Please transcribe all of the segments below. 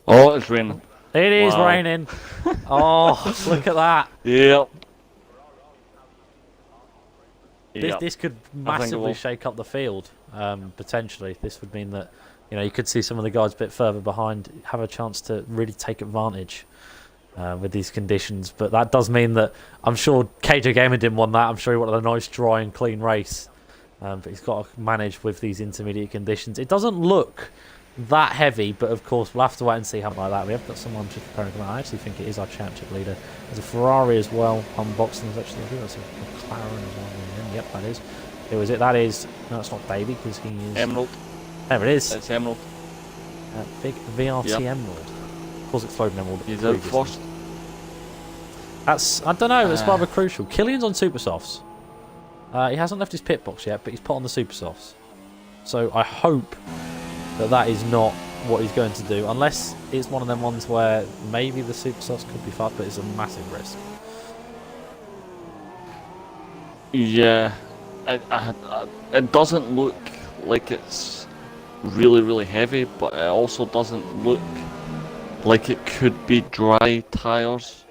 Oh, it's raining. It is raining. Oh, look at that. Yep. This could massively shake up the field, potentially. This would mean that, you could see some of the guys a bit further behind have a chance to really take advantage with these conditions. But that does mean that I'm sure KJ Gamer didn't want that. I'm sure he wanted a nice, dry and clean race. But he's got to manage with these intermediate conditions. It doesn't look that heavy, but of course we'll have to wait and see how like that. We have got someone just preparing to come out. I actually think it is our championship leader. There's a Ferrari as well unboxing. There's actually, I think that's a McLaren as well. Yep, that is. Who is it? That is. No, it's not Davey because he is. Emerald. There it is. It's Emerald. Big VRT Emerald. Of course, Exploding Emerald. He's out first. That's. I don't know. It's rather crucial. Killian's on super softs. He hasn't left his pit box yet, but he's put on the super softs. So I hope that is not what he's going to do, unless it's one of them ones where maybe the super softs could be fast, but it's a massive risk. Yeah, it doesn't look like it's really, really heavy, but it also doesn't look like it could be dry tyres.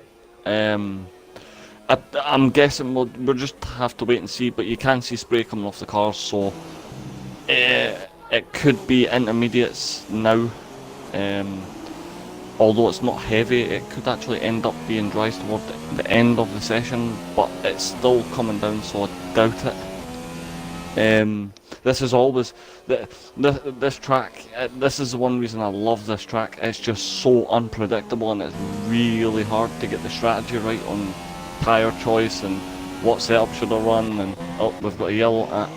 I'm guessing we'll just have to wait and see, but you can see spray coming off the cars, so it could be intermediates now. Although it's not heavy, it could actually end up being dry toward the end of the session, but it's still coming down, so I doubt it. This is always this track. This is the one reason I love this track. It's just so unpredictable, and it's really hard to get the strategy right on tyre choice and what setup should I run. And oh, we've got a yellow at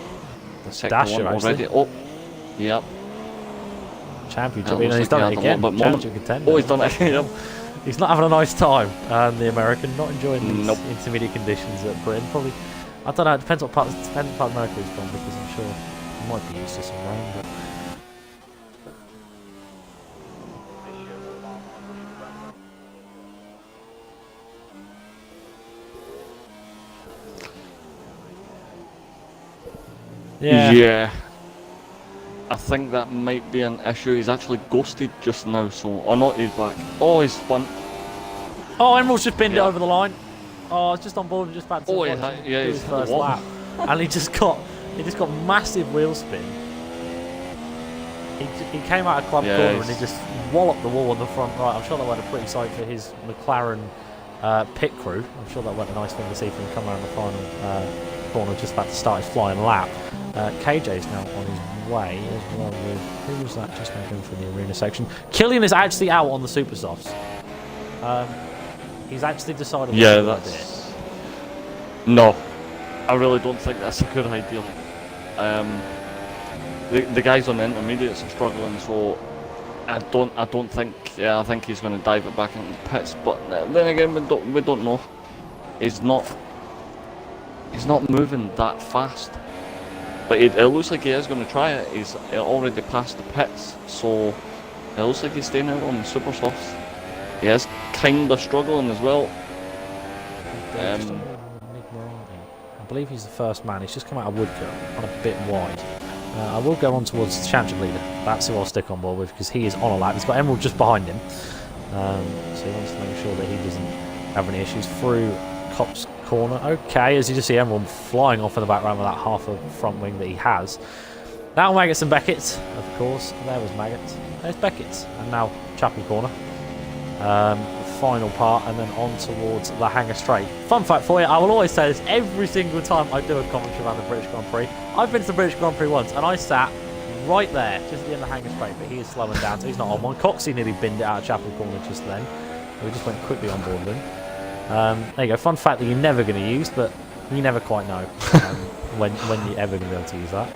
the sector one already. Oh, yep. Championship, he's done it again. Championship contender. Oh, he's done it. Yep. He's not having a nice time. The American not enjoying these intermediate conditions at Britain. Probably, I don't know. It depends what part of America he's from, because I'm sure he might be used to some rain. But yeah. I think that might be an issue. He's actually ghosted just now, so... Oh, not he's back. Oh, he's spun. Oh, Emerald's just binned it over the line. Oh, it's just on board and just back to his first lap. And he just got massive wheel spin. He came out of club corner and he just walloped the wall on the front right. I'm sure that went a pretty sight for his McLaren pit crew. I'm sure that went a nice thing to see for him come around the final corner just about to start his flying lap. KJ's now on his way as well with... Who was that just now going for the arena section? Killian is actually out on the super softs. He's actually decided what to do. No, I really don't think that's a good idea. The guys on the intermediates are struggling, so I don't think. Yeah, I think he's going to dive it back into the pits. But then again, we don't know. He's not moving that fast. But it looks like he is going to try it. He's already passed the pits, so it looks like he's staying out on the super softs. He is kind of struggling as well. I believe he's the first man. He's just come out of Woodcote on a bit wide. I will go on towards the championship leader. That's who I'll stick on board with, because he is on a lap. He's got Emerald just behind him. So he wants to make sure that he doesn't have any issues through Cop's corner. Okay, as you just see Emerald flying off in the background with that half of front wing that he has. Now Maggots and Beckett's, of course. There was Maggots. There's Beckett's. And now Chapel corner. Final part, and then on towards the hangar straight. Fun fact for you, I will always say this every single time I do a commentary around the British Grand Prix. I've been to the British Grand Prix once, and I sat right there, just at the end of the hangar straight, but he is slowing down, so he's not on one. Coxie nearly binned it out of Chapel corner just then. We just went quickly on board with him. There you go, fun fact that you're never going to use, but you never quite know when you're ever going to be able to use that.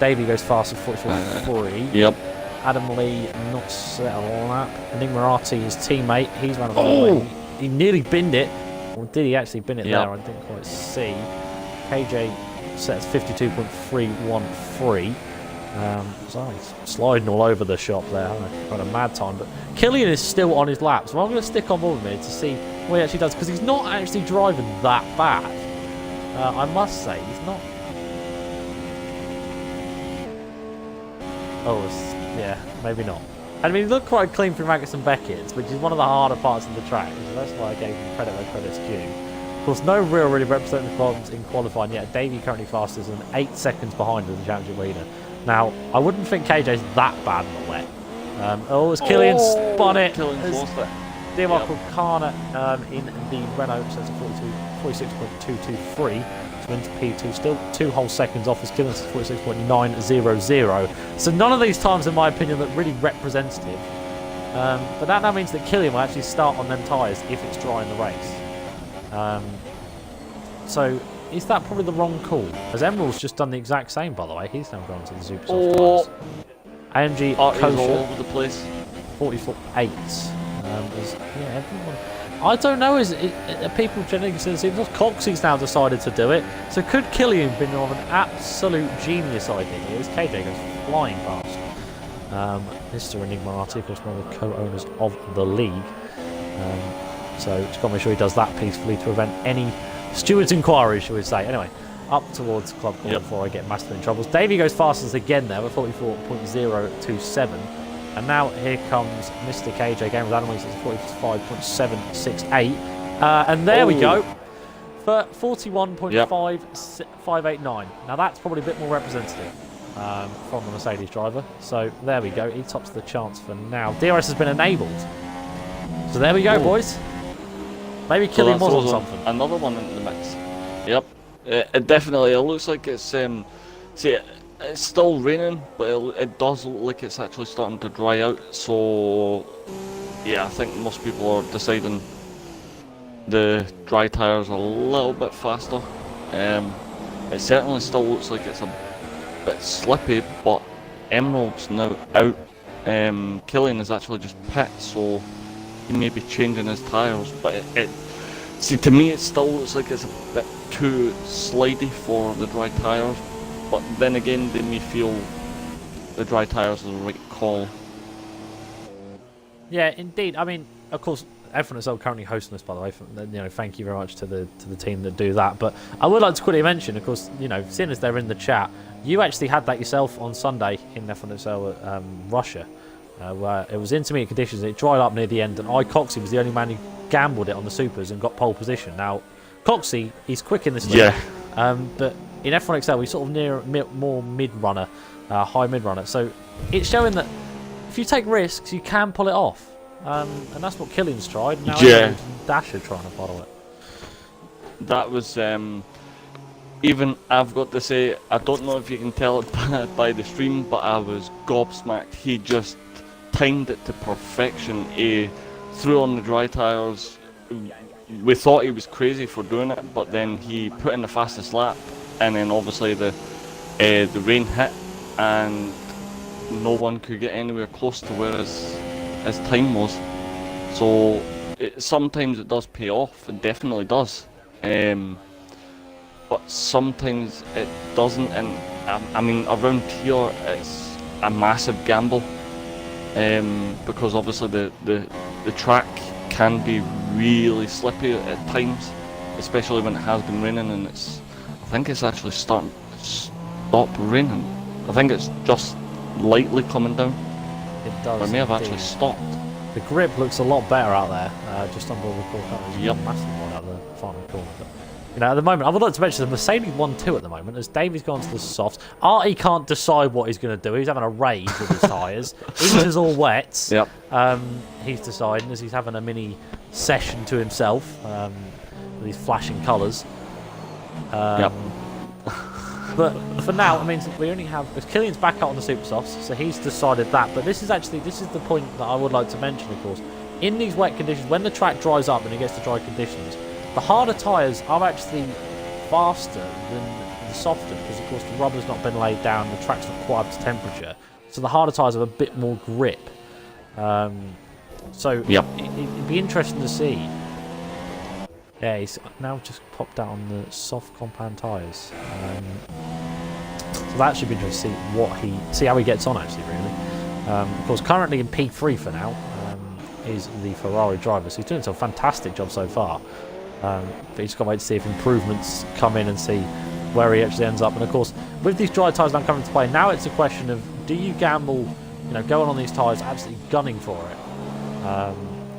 Davey goes fast at 44.3. Yep. Adam Lee not set a lap. Nick Murati, his teammate, he's run away. He nearly binned it. Or did he actually bin it there? I didn't quite see. KJ sets 52.313. So he's sliding all over the shop there. Had a mad time. But Killian is still on his lap. So I'm going to stick on board with him to see what he actually does. Because he's not actually driving that bad. I must say, he's not. Oh, yeah, maybe not. I mean, he looked quite clean through Maggots and Beckett's, which is one of the harder parts of the track. So that's why I gave him credit where credit's due. Of course, no real really representative problems in qualifying yet. Davey currently fastest and 8 seconds behind as the championship leader. Now, I wouldn't think KJ's that bad in the wet. As Killian spun it. Killian's lost it. Dimarco Kana in the Renault, so it's a 46.223 to into P2. Still 2 whole seconds off as Killian's 46.900. So none of these times, in my opinion, look really representative. But that now means that Killian will actually start on them tyres if it's dry in the race. So is that probably the wrong call? As Emerald's just done the exact same, by the way. He's now gone to the Super Soft tyres. AMG all Kosher, over the place. 44.8. Everyone. I don't know. Are people generally considering it? Coxey's now decided to do it. So could Killian have been on an absolute genius idea here? As KJ goes flying past. Mr. Enigmarati, of course, one of the co-owners of the league. So just got to make sure he does that peacefully to prevent any steward's inquiries, shall we say. Anyway, up towards Club Corner before I get massively in trouble. Davey goes fastest again there with 44.027. And now here comes Mr. KJ again with Animals at 45.768. And there we go for 41.589. Now that's probably a bit more representative from the Mercedes driver. So there we go. He tops the chance for now. DRS has been enabled. So there we go, boys. Maybe Killian was on something. Another one in the mix. Yep. It definitely. It looks like it's it's still raining, but it does look like it's actually starting to dry out. So yeah, I think most people are deciding the dry tyres are a little bit faster. It certainly still looks like it's a bit slippy, but Emerald's now out. Killian is actually just pit, so he may be changing his tyres, but see, to me it still looks like it's a bit too slidey for the dry tyres, but then again they may feel the dry tyres are the right call. Yeah, indeed. I mean, of course, F1SL currently hosting this, by the way. Thank you very much to the team that do that. But I would like to quickly mention, of course, seeing as they're in the chat, you actually had that yourself on Sunday in F1SL Russia. Where it was intermediate conditions, it dried up near the end, and Coxey was the only man who gambled it on the supers and got pole position. Now, Coxey, he's quick in this league, but in F1XL, he's sort of near more mid-runner, high mid-runner. So it's showing that if you take risks, you can pull it off, and that's what Killian's tried. Now Dasher trying to follow it. That was even I've got to say, I don't know if you can tell it by the stream, but I was gobsmacked. He just timed it to perfection. He threw on the dry tyres. We thought he was crazy for doing it, but then he put in the fastest lap, and then obviously the rain hit, and no one could get anywhere close to where his time was. So sometimes it does pay off. It definitely does. But sometimes it doesn't, and I mean around here it's a massive gamble, because obviously the track can be really slippy at times, especially when it has been raining, and I think it's actually starting to stop raining. I think it's just lightly coming down. It does. Or it may have actually stopped. The grip looks a lot better out there, just on board the corner. Yep. Massive one out the final corner. But, at the moment, I would like to mention the Mercedes 1-2 at the moment, as Davey's gone to the softs. Artie can't decide what he's going to do. He's having a rage with his tyres. Inter's all wet. Yep. He's deciding as he's having a mini session to himself with these flashing colours. Yep. But for now, I mean, we only have Killian's back out on the super softs, so he's decided that. But this is the point that I would like to mention, of course. In these wet conditions, when the track dries up and it gets to dry conditions, the harder tyres are actually faster than the softer, because of course the rubber's not been laid down, the track's not quite up to temperature, so the harder tyres have a bit more grip. So it'd be interesting to see. Yeah, he's now just popped out on the soft compound tyres. So that should be interesting to see how he gets on, actually, really. Of course, currently in P3 for now is the Ferrari driver, so he's doing a fantastic job so far. But you just got to wait to see if improvements come in and see where he actually ends up. And of course, with these dry tyres now coming into play, now it's a question of, do you gamble going on these tyres, absolutely gunning for it,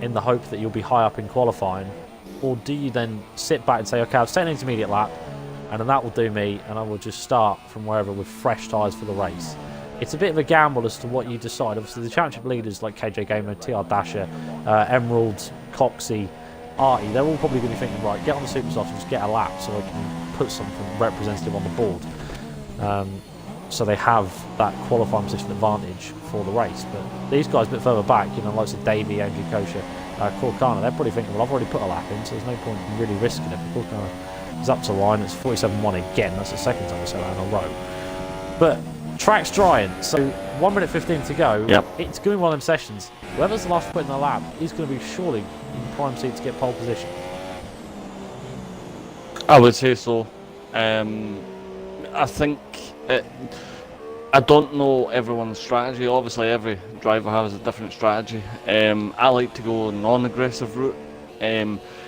in the hope that you'll be high up in qualifying? Or do you then sit back and say, okay, I've set an intermediate lap, and then that will do me, and I will just start from wherever with fresh tyres for the race? It's a bit of a gamble as to what you decide. Obviously, the championship leaders like KJ Gamer, TR Dasher, Emerald, Coxie, Artie, they're all probably going to be thinking, right, get on the super soft and just get a lap so I can put something representative on the board. So they have that qualifying position advantage for the race. But these guys a bit further back, like Davey, Andrew Kosher, Corkana, they're probably thinking, well, I've already put a lap in, so there's no point in really risking it. But Corkana is up to the line, it's 47.1 again, that's the second time we said that in a row. But track's drying, so 1 minute 15 to go. Yep. It's going to be one of them sessions. Whoever's the last to put in the lap is going to be surely in prime seat to get pole position. I would say so. I think I don't know everyone's strategy. Obviously, every driver has a different strategy. I like to go a non-aggressive route.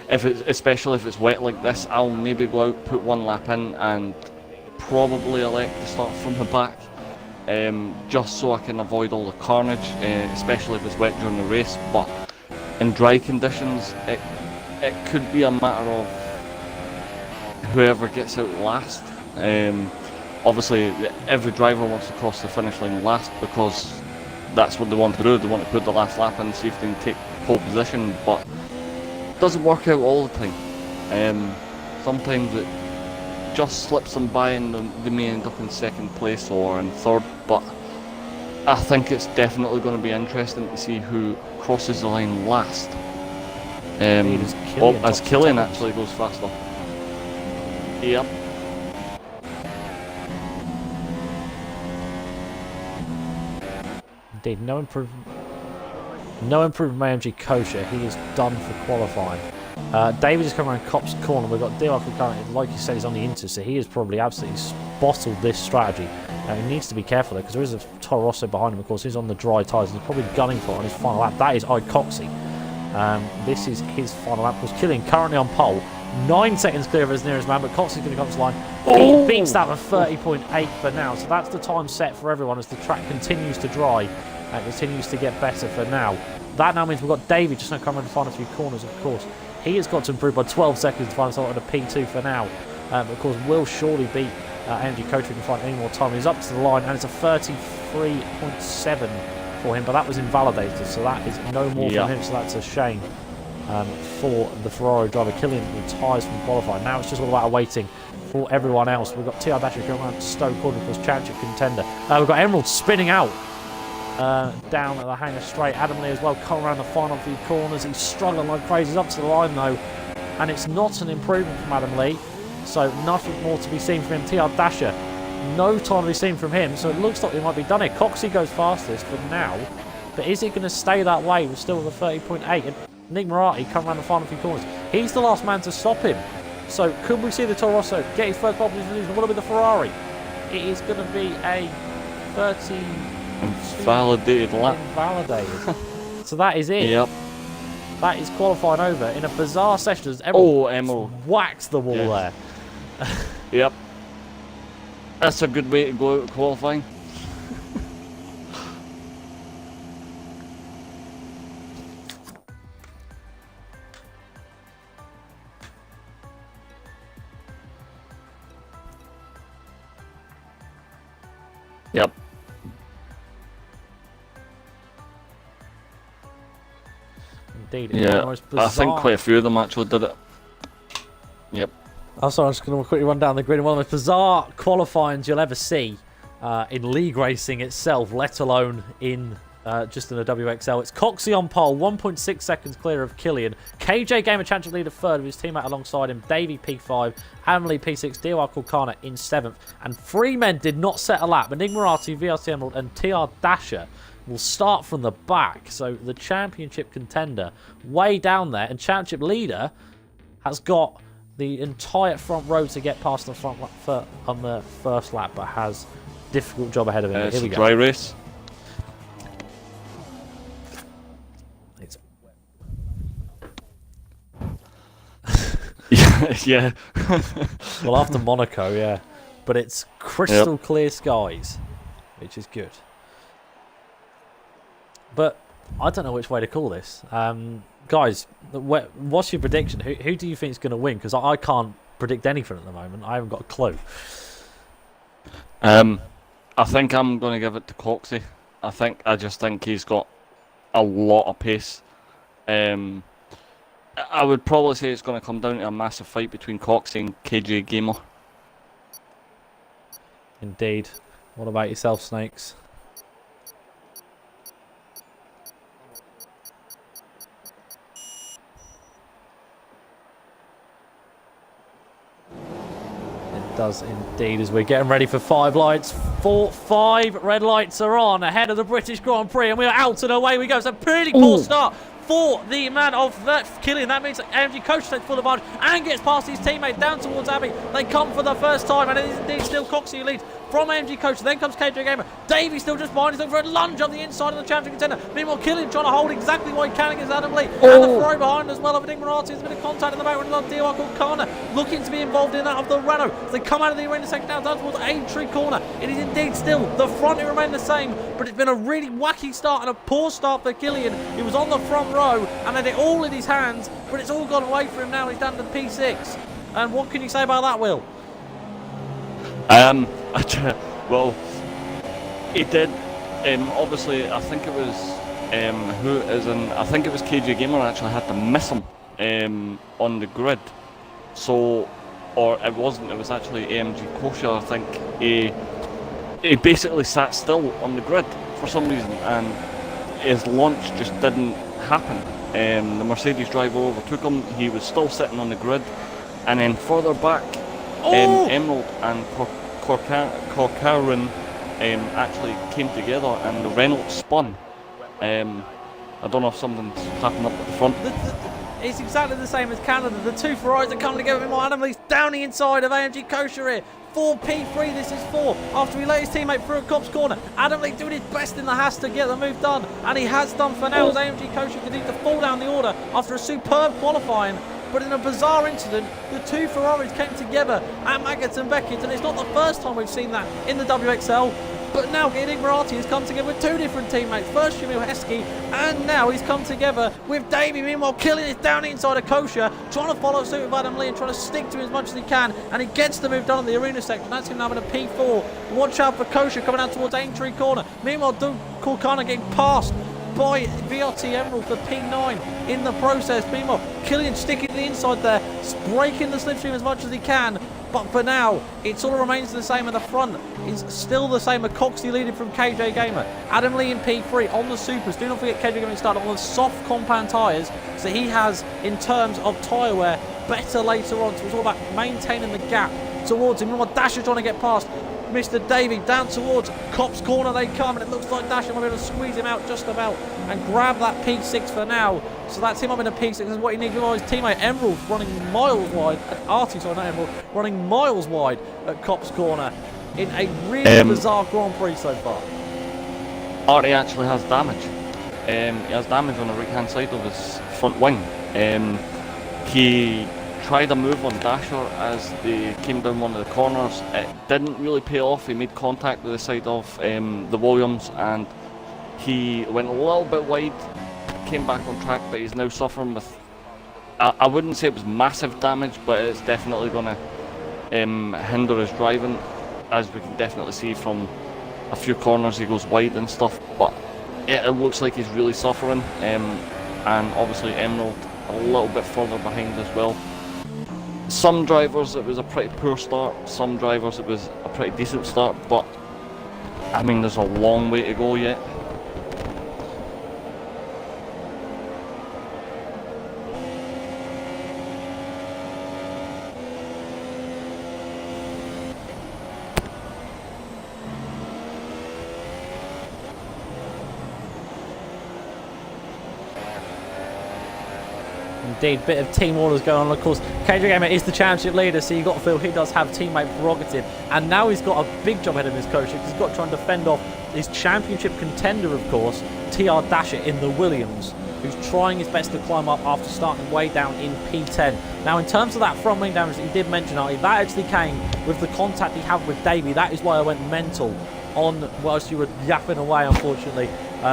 Especially if it's wet like this, I'll maybe go out, put one lap in, and probably elect to start from the back, just so I can avoid all the carnage, especially if it's wet during the race. But in dry conditions, it could be a matter of whoever gets out last. Obviously, every driver wants to cross the finish line last because that's what they want to do. They want to put the last lap in, see if they can take pole position, but it doesn't work out all the time. Sometimes it just slips them by and they may end up in second place or in third, but I think it's definitely going to be interesting to see who crosses the line last. As Killian actually goes faster. Yep. Indeed, no improvement by MG Kosher. He is done for qualifying. David is coming around Cop's corner. We've got Diarco currently, like you said, he's on the Inter, so he has probably absolutely bottled this strategy. He needs to be careful there because there is a Toro Rosso behind him. Of course, he's on the dry tyres and he's probably gunning for it on his final lap. That is Coxie. This is his final lap. Because Killian currently on pole, 9 seconds clear of his nearest man, but Coxie's going to come to the line. He beats that with 30.8 for now, so that's the time set for everyone as the track continues to dry and continues to get better for now. That now means we've got Davey just now coming in the final few corners, of course. He has got to improve by 12 seconds to find himself at a P2 for now. Of course, will surely beat Energy Coach if he can find any more time. He's up to the line and it's a 33.7 for him, but that was invalidated, so that is no more from him, so that's a shame for the Ferrari driver. Killian retires from qualifying. Now it's just all about waiting for everyone else. We've got TR Dasher going around Stoke Corner, of course, championship contender. We've got Emerald spinning out down at the hangar straight. Adam Lee as well coming around the final few corners. He's struggling like crazy. He's up to the line though, and it's not an improvement from Adam Lee, so nothing more to be seen from him. TR Dasher, no time to be seen from him, so it looks like he might be done here. Coxie goes fastest for now, but is it going to stay that way? We're still with a 30.8, and Nick Marati coming around the final few corners. He's the last man to stop him, so could we see the Toro Rosso get his first pole position? What about the Ferrari? It is going to be a 30 invalidated lap. Invalidated. So that is it. Yep. That is qualifying over in a bizarre session as everyone Emerald whacks the wall there. Yep. That's a good way to go out qualifying. Yep. Indeed. Yeah, I think quite a few of them actually did it. Yep. I'm sorry, I'm just going to quickly run down the grid. One of the most bizarre qualifyings you'll ever see in league racing itself, let alone in just in the WXL. It's Coxie on pole, 1.6 seconds clear of Killian. KJ Gamer Championship leader third with his teammate alongside him. Davey P5, Emily P6, DOR Kulkana in 7th. And 3 men did not set a lap. Enigma Marati, VRC Emerald and TR Dasher will start from the back. So the championship contender way down there, and championship leader has got the entire front row to get past the front lap on the first lap, but has a difficult job ahead of him. It's Here we a go. dry race. Yeah. Well, after Monaco, yeah. But it's crystal clear skies, which is good. But I don't know which way to call this. Guys, what's your prediction? Who do you think is going to win? Because I can't predict anything at the moment. I haven't got a clue. I think I'm going to give it to Coxie. I just think he's got a lot of pace. I would probably say it's going to come down to a massive fight between Coxie and KJ Gamer. Indeed. What about yourself, Snakes? It does indeed, as we're getting ready for 5 lights. 5 red lights are on ahead of the British Grand Prix, and we're out and away we go. It's a pretty poor start for the man of Killian. That means that AMG Coach takes full advantage and gets past his teammate down towards Abby. They come for the first time, and it is indeed still Coxie who leads from AMG Coach. Then comes KJ Gamer. Davey still just behind. He's looking for a lunge on the inside of the champion contender. Meanwhile, Killian trying to hold exactly what he can against Adam Lee. And the throw behind as well of Enigmarati. There's a bit of contact in the back with a DOR called Kana looking to be involved in that of the Renault. As they come out of the arena second down towards Aintree corner. It is indeed still the front who remain the same, but it's been a really wacky start and a poor start for Killian. He was on the front row and had it all in his hands, but it's all gone away for him now. He's down to P6. And what can you say about that, Will? Well, he did. Obviously, I think it was I think it was KJ Gamer actually had to miss him on the grid. So, or it wasn't. It was actually AMG Kosher. I think he basically sat still on the grid for some reason, and his launch just didn't happen. The Mercedes driver overtook him. He was still sitting on the grid, and then further back, Emerald and Corcoran actually came together, and the Renault spun. I don't know if something's happened up at the front. It's exactly the same as Canada. The two Ferraris are coming together. Meanwhile, Adam Lee's down the inside of AMG Kosher here. 4P3, this is 4. After he let his teammate through a cop's corner, Adam Lee doing his best in the Haas to get the move done. And he has done for now as AMG Kosher continues to fall down the order after a superb qualifying. But in a bizarre incident, the two Ferraris came together at Maggots and Beckett, and it's not the first time we've seen that in the WXL. But now Enigmarati has come together with 2 different teammates. First Jamil Heskey, and now he's come together with Davey. Meanwhile, Killian is down the inside of Kosher, trying to follow suit with Adam Lee and trying to stick to him as much as he can. And he gets the move done on the arena section. That's him now in a P4. Watch out for Kosher coming out towards Aintree corner. Meanwhile, Doug Corcana getting passed by VRT Emerald for P9 in the process. Meanwhile, Killian sticking to the inside there, breaking the slipstream as much as he can. But for now, it sort of remains the same at the front. It's still the same. Coxie leading from KJ Gamer. Adam Lee in P3 on the Supers. Do not forget KJ Gamer started on the soft compound tyres. So he has, in terms of tyre wear, better later on. So it's all about maintaining the gap towards him. Meanwhile, Dasher trying to get past Mr. Davey down towards Cop's corner they come, and it looks like Dasher might be able to squeeze him out just about and grab that P6 for now. So that's him up in a P6. This is what he needs. His teammate Emerald running miles wide at Artie, sorry, not Emerald, running miles wide at Cop's corner in a really bizarre Grand Prix so far. Artie actually has damage. He has damage on the right hand side of his front wing. He tried a move on Dasher as they came down one of the corners. It didn't really pay off. He made contact with the side of the Williams, and he went a little bit wide, came back on track, but he's now suffering with, I wouldn't say it was massive damage, but it's definitely going to hinder his driving, as we can definitely see from a few corners he goes wide and stuff. But yeah, it looks like he's really suffering, and obviously Emerald a little bit further behind as well. Some drivers it was a pretty poor start, some drivers it was a pretty decent start, but I mean there's a long way to go yet. Indeed, bit of team orders going on. Of course, KJ Gamer is the championship leader, so you've got to feel he does have teammate prerogative. And now he's got a big job ahead of his coach, because he's got to try and defend off his championship contender, of course, TR Dasher in the Williams, who's trying his best to climb up after starting way down in P10. Now, in terms of that front wing damage that he did mention, Artie, that actually came with the contact he had with Davey. That is why I went mental on whilst you were yapping away, unfortunately.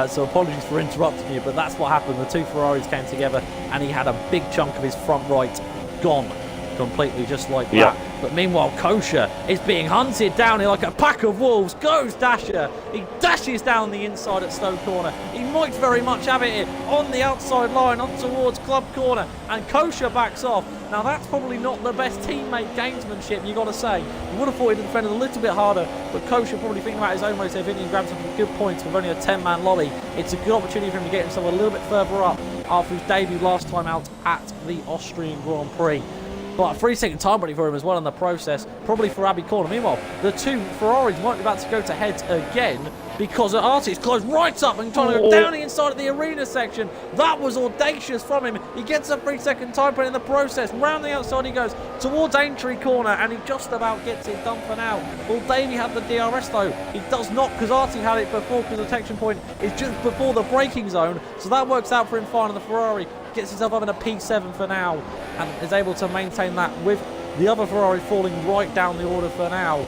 So apologies for interrupting you, but that's what happened. The two Ferraris came together, and he had a big chunk of his front right gone completely, just like that. But meanwhile, Kosher is being hunted down here like a pack of wolves. Goes Dasher. He dashes down the inside at Stowe Corner. He might very much have it here on the outside line, on towards Club Corner, and Kosher backs off. Now that's probably not the best teammate gamesmanship, you got to say. You would have thought he'd have defended a little bit harder, but Kosher probably thinking about his own race there, thinking he grabbed some good points with only a 10-man lobby. It's a good opportunity for him to get himself a little bit further up after his debut last time out at the Austrian Grand Prix. But a 3-second time penalty for him as well in the process, probably for Abbey Corner. Meanwhile, the two Ferraris might be about to go to heads again because Artie's closed right up and trying to go down the inside of the arena section. That was audacious from him. He gets a 3-second time penalty in the process. Round the outside he goes towards Aintree Corner, and he just about gets it done for now. Will Davey have the DRS though? He does not, because Artie had it before, because the detection point is just before the braking zone. So that works out for him fine, and the Ferrari gets himself up in a P7 for now and is able to maintain that with the other Ferrari falling right down the order for now.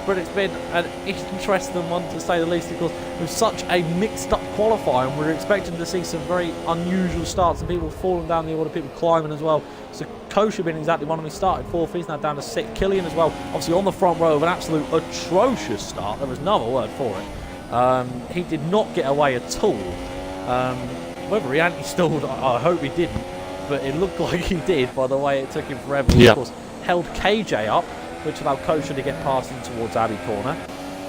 But it's been an interesting one to say the least, because with such a mixed up qualifying, we're expecting to see some very unusual starts and people falling down the order, people climbing as well. So Kosher being exactly one of them. He started 4th, he's now down to 6th. Killian as well, obviously on the front row of an absolute atrocious start. There was no other word for it. He did not get away at all. Whether he anti-stalled, I hope he didn't, but it looked like he did by the way it took him forever. He of course held KJ up, which allowed Kosher to get past him towards Abbey Corner.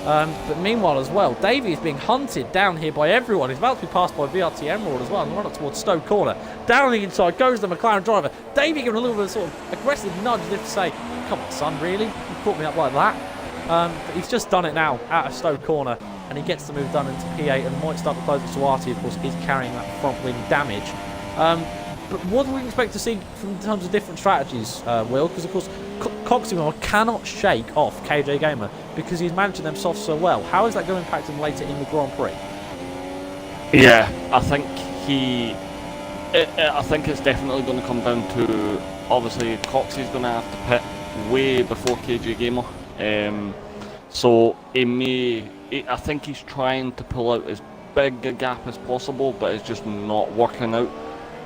But meanwhile as well, Davey is being hunted down here by everyone. He's about to be passed by VRT Emerald as well, and run up towards Stowe Corner. Down the inside goes the McLaren driver. Davey giving a little bit of sort of aggressive nudge as if to say, come on son, really? You caught me up like that? But he's just done it now out of Stowe Corner, and he gets the move done into P8 and might start to close it to Artie, of course, is carrying that front wing damage. But what do we expect to see in terms of different strategies, Will? Because, of course, Coximore cannot shake off KJ Gamer because he's managing them soft so well. How is that going to impact him later in the Grand Prix? Yeah, I think I think it's definitely going to come down to, obviously, Coxie's going to have to pit way before KJ Gamer. So I think he's trying to pull out as big a gap as possible, but it's just not working out.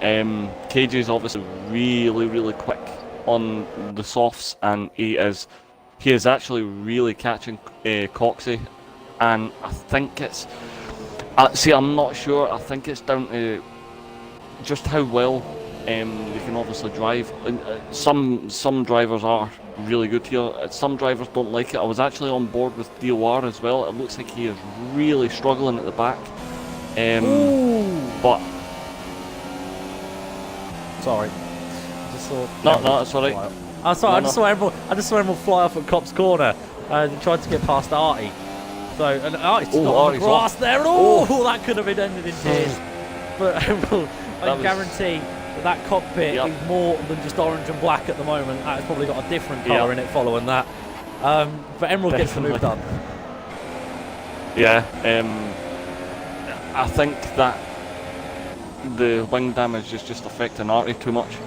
KJ is obviously really quick on the softs, and he is actually really catching Coxie, and I think it's I'm not sure. I think it's down to just how well they can obviously drive. Some drivers are really good here. Some drivers don't like it. I was actually on board with DOR as well. It looks like he is really struggling at the back. But sorry, I just saw. No, it's alright. I'm sorry. I just saw everyone fly off at Cop's Corner. He tried to get past Artie. So and Artie's got on the grass there. And that could have been ended in tears. But I guarantee that cockpit is more than just orange and black at the moment. That's probably got a different colour in it following that. But Emerald gets the move done. Yeah, I think that the wing damage is just affecting Artie too much.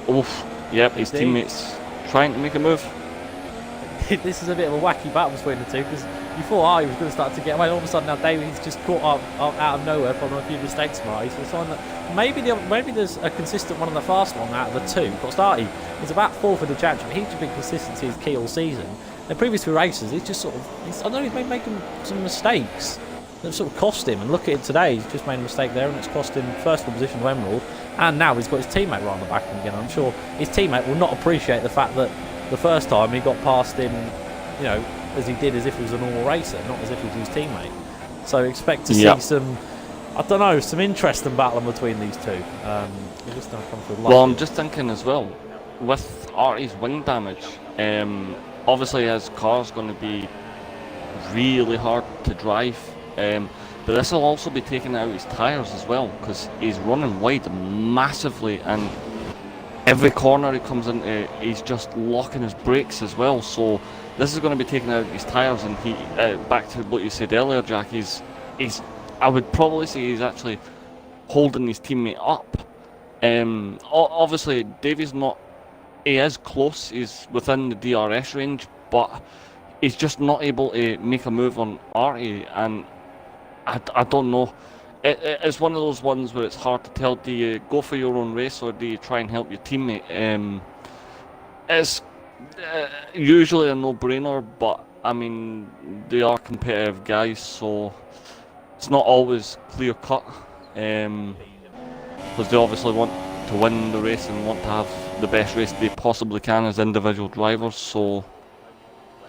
Yep, his teammates trying to make a move. This is a bit of a wacky battle between the two, because you thought Artie was going to start to get away. All of a sudden now Davies just caught up out of nowhere from a few mistakes from Artie. So it's on that maybe there's a consistent one and the fast one out of the two. Of course, Artie is about 4th in the championship. He's just been consistency is key all season. The previous 2 races, he's just sort of, I know he's been making some mistakes that sort of cost him. And look at it today, he's just made a mistake there, and it's cost him first position to Emerald. And now he's got his teammate right on the back of him again. I'm sure his teammate will not appreciate the fact that the first time he got past him, you know, as he did as if he was a normal racer, not as if he was his teammate. So expect to see some, I don't know, some interesting battling between these two. Well, I'm just thinking as well, with Artie's wing damage, obviously his car's going to be really hard to drive, but this will also be taking out his tyres as well, because he's running wide massively, and every corner he comes into, he's just locking his brakes as well. So this is going to be taking out his tyres, and he back to what you said earlier, Jack, he's I would probably say he's actually holding his teammate up. Obviously Davey's not, he is close, he's within the DRS range, but he's just not able to make a move on Artie, and I don't know. it's one of those ones where it's hard to tell. Do you go for your own race or do you try and help your teammate? It's usually a no-brainer, but I mean they are competitive guys, so it's not always clear-cut. Because they obviously want to win the race and want to have the best race they possibly can as individual drivers. So,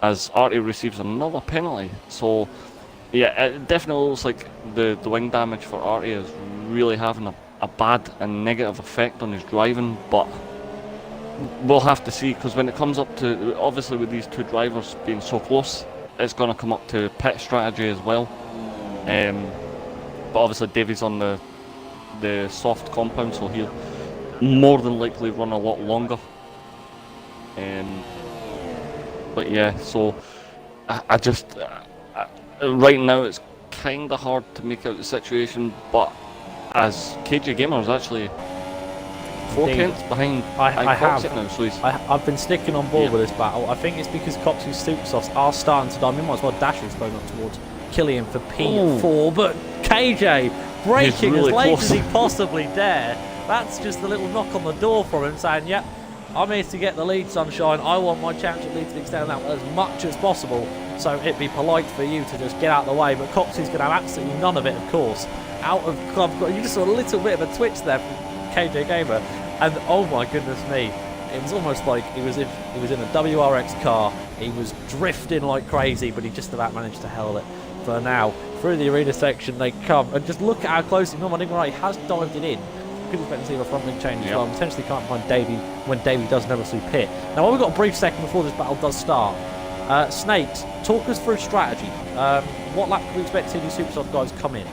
as Artie receives another penalty, so yeah, it definitely looks like the wing damage for Artie is really having a bad and negative effect on his driving, but we'll have to see, because when it comes up to, obviously with these two drivers being so close, it's going to come up to pit strategy as well. But obviously Davy's on the soft compound, so he'll more than likely run a lot longer. But yeah, so I just right now it's kind of hard to make out the situation, but as KJ Gamer's actually 4/10 behind I have. now, so he's I've been sticking on board with this battle. I think it's because Coxey's Supersofts are starting to die. I mean, might as well dash his phone up towards Killian for P4, but KJ braking really as late close. as he possibly dare. That's just a little knock on the door for him, saying, yep, I'm here to get the lead, sunshine. I want my championship lead to be extended out as much as possible, so it'd be polite for you to just get out of the way. But Coxey's going to have absolutely none of it, of course. Out of club, you just saw a little bit of a twitch there from KJ Gamer, and oh my goodness me, it was almost like he was in a WRX car. He was drifting like crazy, but he just about managed to hold it for now. Through the arena section they come, and just look at how close he's not. I think right, he has dived it in. Could expect to see a front wing change as well. Potentially can't find Davey when Davey does inevitably pit. Now, while we've got a brief second before this battle does start, Snakes, talk us through strategy. What lap can we expect to see these Supersoft guys come in?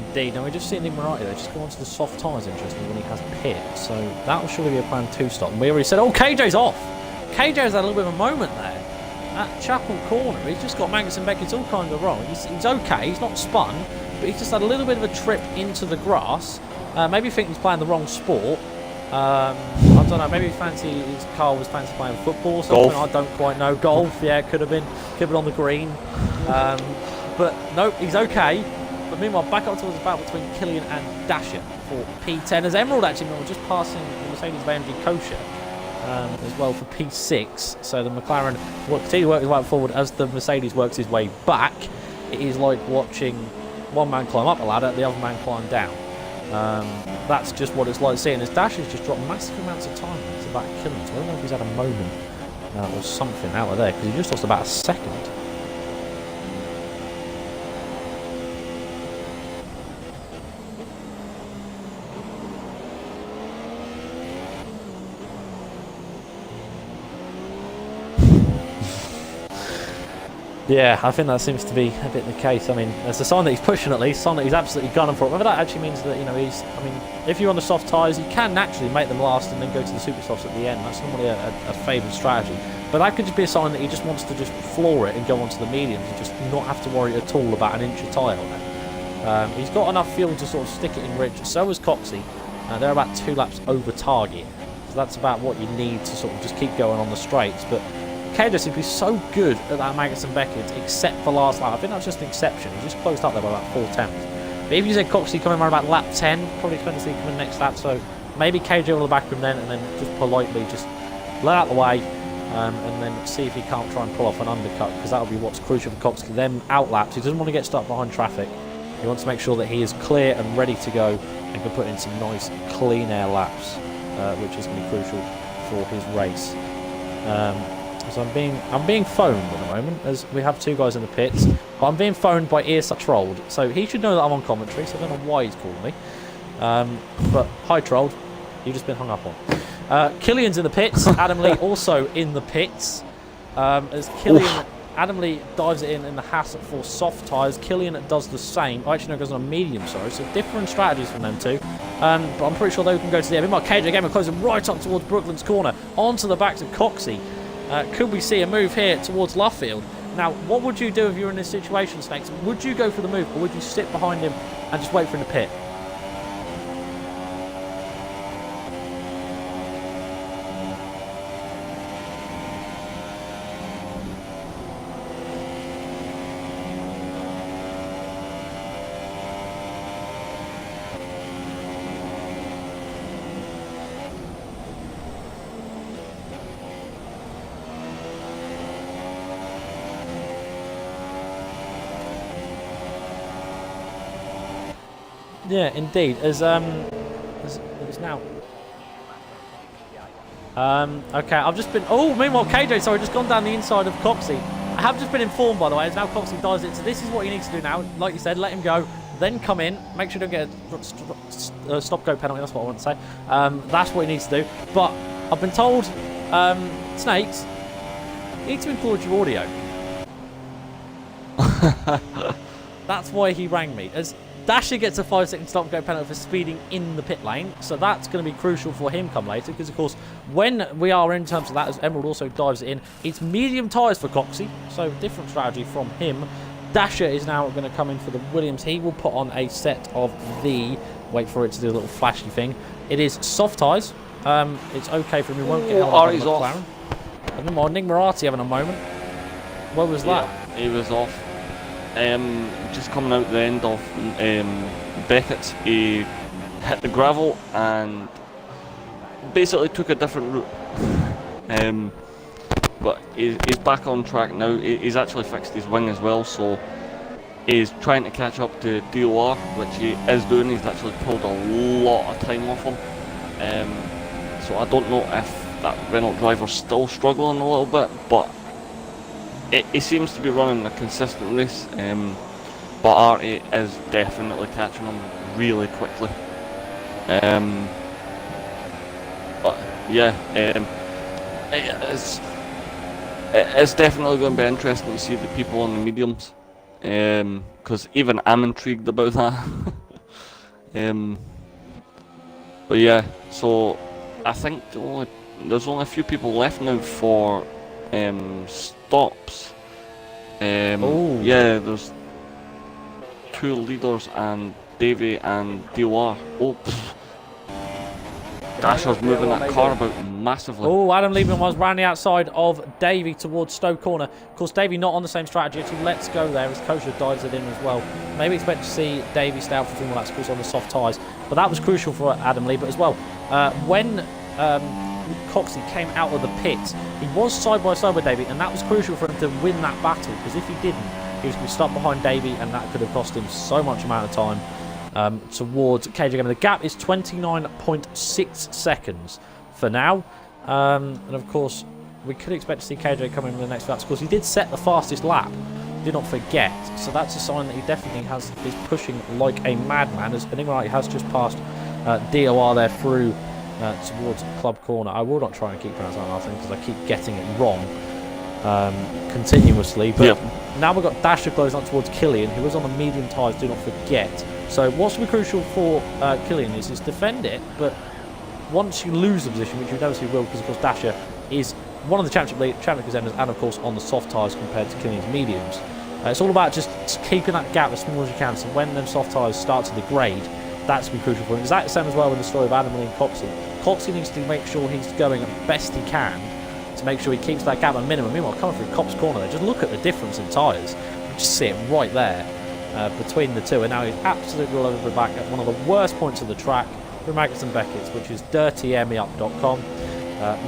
Indeed. Now, we just seen him right there, just go on to the soft tyres, interestingly, when he has pit. So that will surely be a plan 2 stop. And we already said, oh, KJ's off. KJ's had a little bit of a moment there. At Chapel Corner, he's just got Magnus and Beckett's all kind of wrong. He's okay, he's not spun, but he's just had a little bit of a trip into the grass. Maybe think he's playing the wrong sport. I don't know, maybe his car was fancy playing football or something. Golf. I don't quite know. Golf, yeah, could have been on the green. But no, he's okay. But meanwhile, back up towards the battle between Killian and Dasher for P10. As Emerald actually just passing the Mercedes-AMG Kosher as well for P6. So the McLaren will continue to work his way forward as the Mercedes works his way back. It is like watching one man climb up a ladder, the other man climb down. That's just what it's like seeing as Dasher's just dropped massive amounts of time into that Killian. So I don't know if he's had a moment or something out of there, because he just lost about a second. Yeah, I think that seems to be a bit the case. I mean, it's a sign that he's pushing at least, a sign that he's absolutely gunning for it. Whether that actually means that, you know, I mean, if you're on the soft tyres, you can naturally make them last and then go to the super softs at the end. That's normally a favoured strategy. But that could just be a sign that he just wants to just floor it and go onto the mediums and just not have to worry at all about an inch of tyre on it. He's got enough fuel to sort of stick it in ridge. So has Coxey. They're about 2 laps over target. So that's about what you need to sort of just keep going on the straights. But KJ seems to be so good at that Magnus and Beckett, except for last lap. I think that's just an exception. He just closed up there by about 4 tenths. But if you said Coxey coming around about lap 10, probably expect to see him coming next lap. So maybe KJ will back him then, and then just politely just let out the way, and then see if he can't try and pull off an undercut, because that'll be what's crucial for Coxey. Then out laps. He doesn't want to get stuck behind traffic. He wants to make sure that he is clear and ready to go and can put in some nice clean air laps, which is going to be crucial for his race. So I'm being phoned at the moment, as we have 2 guys in the pits. But I'm being phoned by Earsuck Trolled, so he should know that I'm on commentary. So I don't know why he's calling me. But hi, Trolled, you've just been hung up on. Killian's in the pits. Adam Lee also in the pits. As Adam Lee dives it in the Haas for soft tyres. Killian does the same. Actually, no, goes on a medium, sorry. So different strategies from them two. But I'm pretty sure they can go to the end. Meanwhile, KJ Gamer closing right up towards Brooklyn's corner. Onto the backs of Coxey. Could we see a move here towards Luffield? Now, what would you do if you were in this situation, Snakes? Would you go for the move, or would you sit behind him and just wait for him to pit? Yeah, indeed. As now. Okay, I've just been. Oh, meanwhile, KJ, sorry, just gone down the inside of Coxey. I have just been informed, by the way, as now Coxey dives it. So this is what he needs to do now. Like you said, let him go, then come in, make sure you don't get a stop-go penalty. That's what I want to say. That's what he needs to do. But I've been told, Snakes, you need to include your audio. That's why he rang me. As Dasher gets a 5-second stop-go penalty for speeding in the pit lane, so that's going to be crucial for him come later, because of course, when we are in terms of that, as Emerald also dives it in, it's medium tyres for Coxey, so different strategy from him. Dasher is now going to come in for the Williams. He will put on a set of the, wait for it to do a little flashy thing. It is soft tyres. It's okay for him. We won't get held up by McLaren. And meanwhile, Nick Murati having a moment. What was that? He was off. Just coming out the end of Beckett's, he hit the gravel and basically took a different route. But he's back on track now. He's actually fixed his wing as well, so he's trying to catch up to DOR, which he is doing. He's actually pulled a lot of time off him. So I don't know if that Renault driver's still struggling a little bit, but he seems to be running a consistent race, but Artie is definitely catching him really quickly. But yeah, it's definitely going to be interesting to see the people on the mediums, because even I'm intrigued about that. But yeah, so I think there's only a few people left now for stops. Yeah, there's 2 leaders and Davey and DOR. Oh, Dasher's moving that car about massively. Oh, Adam Liebman was round the outside of Davey towards Stowe Corner. Of course, Davey not on the same strategy. Actually, let's go there as Kosher dives it in as well. Maybe expect to see Davey stay out for 3 more laps, of course, on the soft tyres. But that was crucial for Adam Liebman as well. When Coxey came out of the pit, he was side by side with Davey, and that was crucial for him to win that battle, because if he didn't, he was going to be stuck behind Davey, and that could have cost him so much amount of time towards KJ Gamer. The gap is 29.6 seconds for now, and of course we could expect to see KJ come in the next laps. Of course, he did set the fastest lap, do not forget, so that's a sign that he definitely is pushing like a madman, as Enigma has just passed DOR there through towards Club Corner. I will not try and keep pronouncing that thing because I keep getting it wrong continuously. But now we've got Dasher closing up towards Killian, who is on the medium tyres, do not forget. So what's going to be crucial for Killian is defend it, but once you lose the position, which you know he will, because of course Dasher is one of the championship contenders, and of course on the soft tyres compared to Killian's mediums. It's all about just keeping that gap as small as you can, so when them soft tyres start to degrade, that's going to be crucial for him. It's the same as well with the story of Adam Lee and Coxey. Coxey needs to make sure he's going as best he can to make sure he keeps that gap at minimum. Meanwhile, coming through Cop's corner there, just look at the difference in tyres. You just see it right there between the two, and now he's absolutely all over the back at one of the worst points of the track for Magnussen Beckett's, which is dirtymeup.com.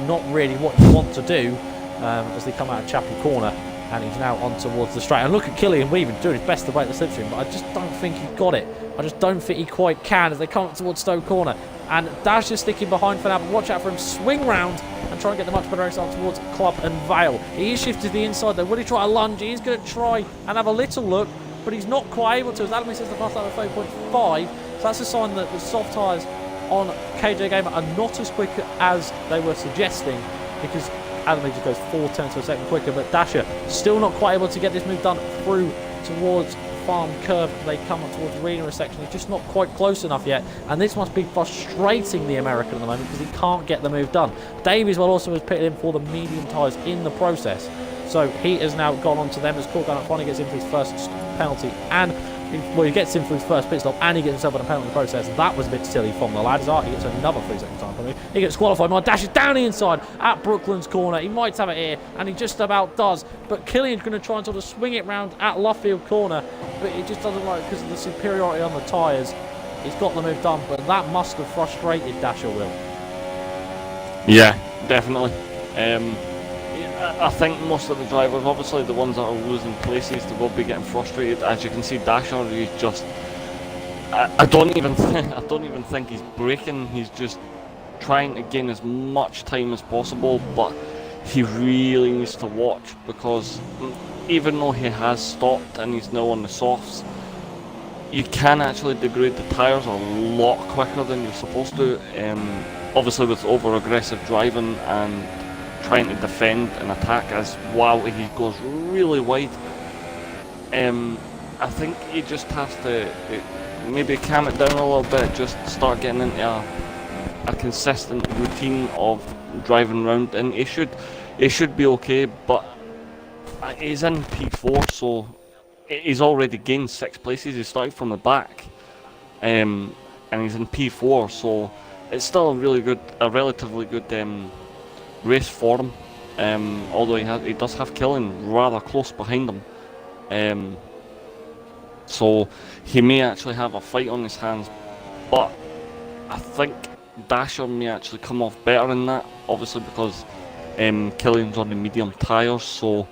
Not really what you want to do as they come out of Chapel Corner, and he's now on towards the straight. And look at Killian Weaver doing his best to break the slipstream, but I just don't think he got it. I just don't think he quite can as they come up towards Stowe Corner. And Dash is sticking behind for now, but watch out for him. Swing round and try and get the much better race on towards Club and Vale. He is shifted to the inside though. Will he try a lunge? He's going to try and have a little look, but he's not quite able to. As Adam says the fast lap of 5.5. So that's a sign that the soft tyres on KJ Gamer are not as quick as they were suggesting, because Adam Lee just goes 4/10 of a second quicker, but Dasher still not quite able to get this move done through towards Farm Curve. They come up towards Arena section. He's just not quite close enough yet, and this must be frustrating the American at the moment because he can't get the move done. Davies well also has pitted in for the medium tyres in the process, so he has now gone on to them as Courtdown finally gets in for his first penalty, and he gets in for his first pit stop and he gets himself on a penalty process. That was a bit silly from the lads. He gets another 3-second time penalty. He gets qualified. My Dash is down the inside at Brooklands corner. He might have it here, and he just about does. But Killian's going to try and sort of swing it round at Luffield corner, but it just doesn't work because of the superiority on the tyres. He's got the move done, but that must have frustrated Dasher, Will. Yeah, definitely. I think most of the drivers, obviously the ones that are losing places, they will be getting frustrated. As you can see, Dasher is just, I don't even think he's braking. He's just trying to gain as much time as possible, but he really needs to watch, because even though he has stopped and he's now on the softs, you can actually degrade the tyres a lot quicker than you're supposed to. Obviously with over aggressive driving and trying to defend and attack as while he goes really wide. I think he just has to maybe calm it down a little bit, just start getting into a consistent routine of driving around, and he should be okay. But he's in P4, so he's already gained 6 places. He started from the back, and he's in P4, so it's still a relatively good race for him, although he does have Killian rather close behind him, so he may actually have a fight on his hands. But I think Dasher may actually come off better in that, obviously because Killian's on the medium tyres, so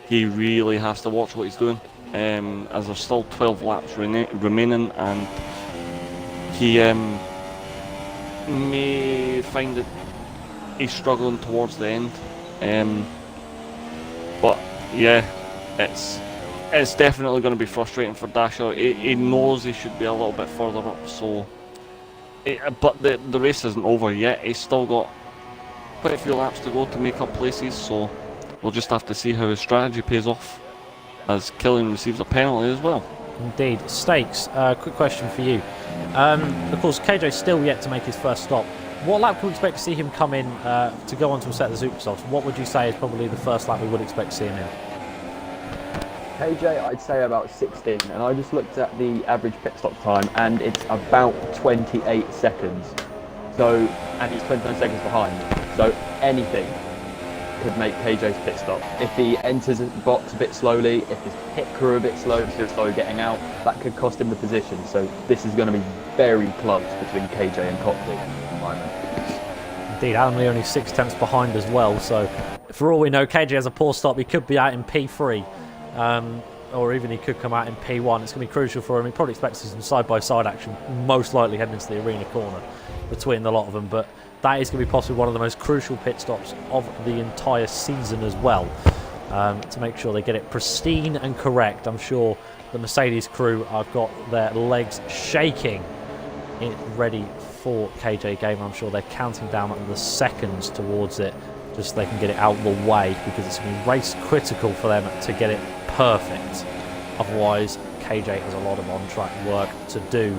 he really has to watch what he's doing, as there's still 12 laps remaining, and he may find that he's struggling towards the end, but yeah, it's definitely going to be frustrating for Dasher. He knows he should be a little bit further up, so but the race isn't over yet. He's still got quite a few laps to go to make up places, so we'll just have to see how his strategy pays off as Killian receives a penalty as well. Indeed. Stakes, quick question for you. Of course, KJ's still yet to make his first stop. What lap can we expect to see him come in to go on to a set of the Superstocks? What would you say is probably the first lap we would expect to see him in? KJ, I'd say about 16, and I just looked at the average pit stop time, and it's about 28 seconds. So, and he's 29 seconds behind. So anything could make KJ's pit stop. If he enters the box a bit slowly, if his pit crew are a bit slow, if he's slow getting out, that could cost him the position. So this is going to be very close between KJ and Coxey at the moment. Indeed, Adam Lee only 6/10 behind as well, so for all we know, KJ has a poor stop. He could be out in P3, or even he could come out in P1. It's going to be crucial for him. He probably expects some side-by-side action, most likely heading into the arena corner between the lot of them, but that is going to be possibly one of the most crucial pit stops of the entire season as well, to make sure they get it pristine and correct. I'm sure the Mercedes crew have got their legs shaking ready for KJ game. I'm sure they're counting down the seconds towards it just so they can get it out of the way, because it's going to be race critical for them to get it perfect. Otherwise, KJ has a lot of on-track work to do,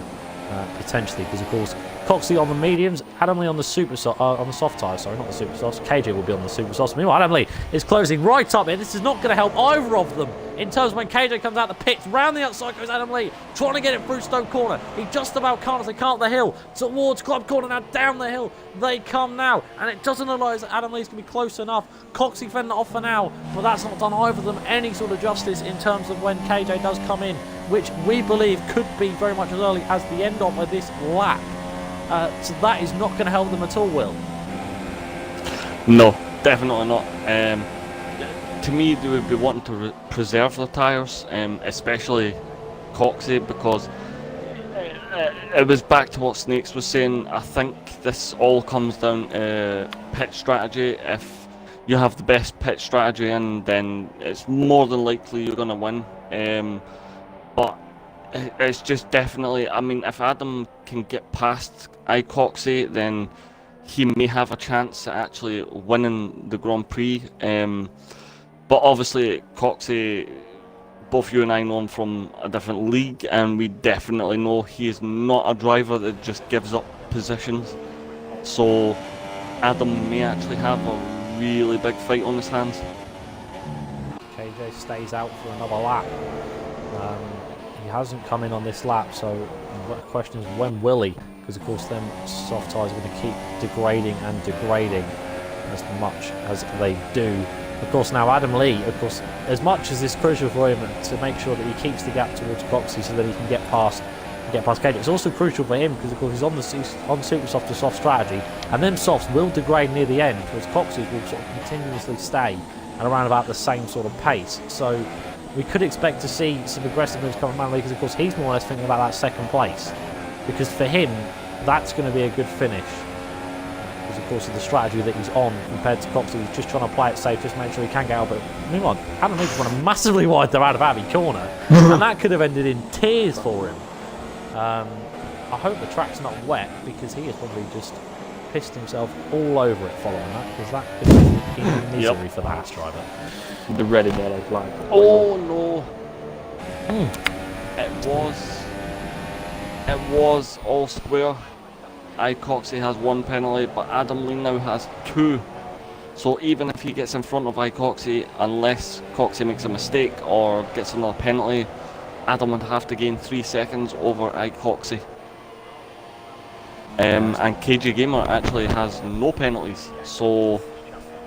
potentially, because of course Coxey on the mediums, Adam Lee on the on the soft tyres, sorry, not the super softs. KJ will be on the super softs. Meanwhile, Adam Lee is closing right up here. This is not going to help either of them in terms of when KJ comes out the pits. Round the outside goes Adam Lee, trying to get it through Stoke Corner. He just about can't as they can't the hill towards Club Corner. Now down the hill they come now, and it doesn't look like Adam Lee's going to be close enough. Coxey fending it off for now, but that's not done either of them any sort of justice in terms of when KJ does come in, which we believe could be very much as early as the end of this lap. So that is not going to help them at all, Will. No, definitely not. To me, they would be wanting to preserve the tyres, especially Coxey, because it was back to what Snakes was saying. I think this all comes down to pit strategy. If you have the best pit strategy in, then it's more than likely you're going to win. But it's just definitely, I mean, if Adam can get past Coxey, then he may have a chance at actually winning the Grand Prix. But obviously, Coxey, both you and I know him from a different league, and we definitely know he is not a driver that just gives up positions. So Adam may actually have a really big fight on his hands. KJ stays out for another lap. He hasn't come in on this lap, so the question is, when will he? Because of course them soft tyres are going to keep degrading and degrading as much as they do. Of course now Adam Lee, of course, as much as it's crucial for him to make sure that he keeps the gap towards Coxey so that he can get past KJ, it's also crucial for him because of course he's on super soft to soft strategy, and them softs will degrade near the end, whereas Coxey's will sort of continuously stay at around about the same sort of pace. So we could expect to see some aggressive moves coming from Adam Lee because of course he's more or less thinking about that second place, because for him that's going to be a good finish because of course of the strategy that he's on compared to Coxey, who's just trying to play it safe, just make sure he can get out. But meanwhile Adam Lee's running massively wide there out of Abbey corner and that could have ended in tears for him. I hope the track's not wet because he has probably just pissed himself all over it following that, because that could have been misery for the Haas driver. The red and yellow flag. Oh no! It was all square. Coxey has 1 penalty, but Adam Lee now has 2. So even if he gets in front of Coxey, unless Coxey makes a mistake or gets another penalty, Adam would have to gain 3 seconds over Coxey. And KJ Gamer actually has no penalties, so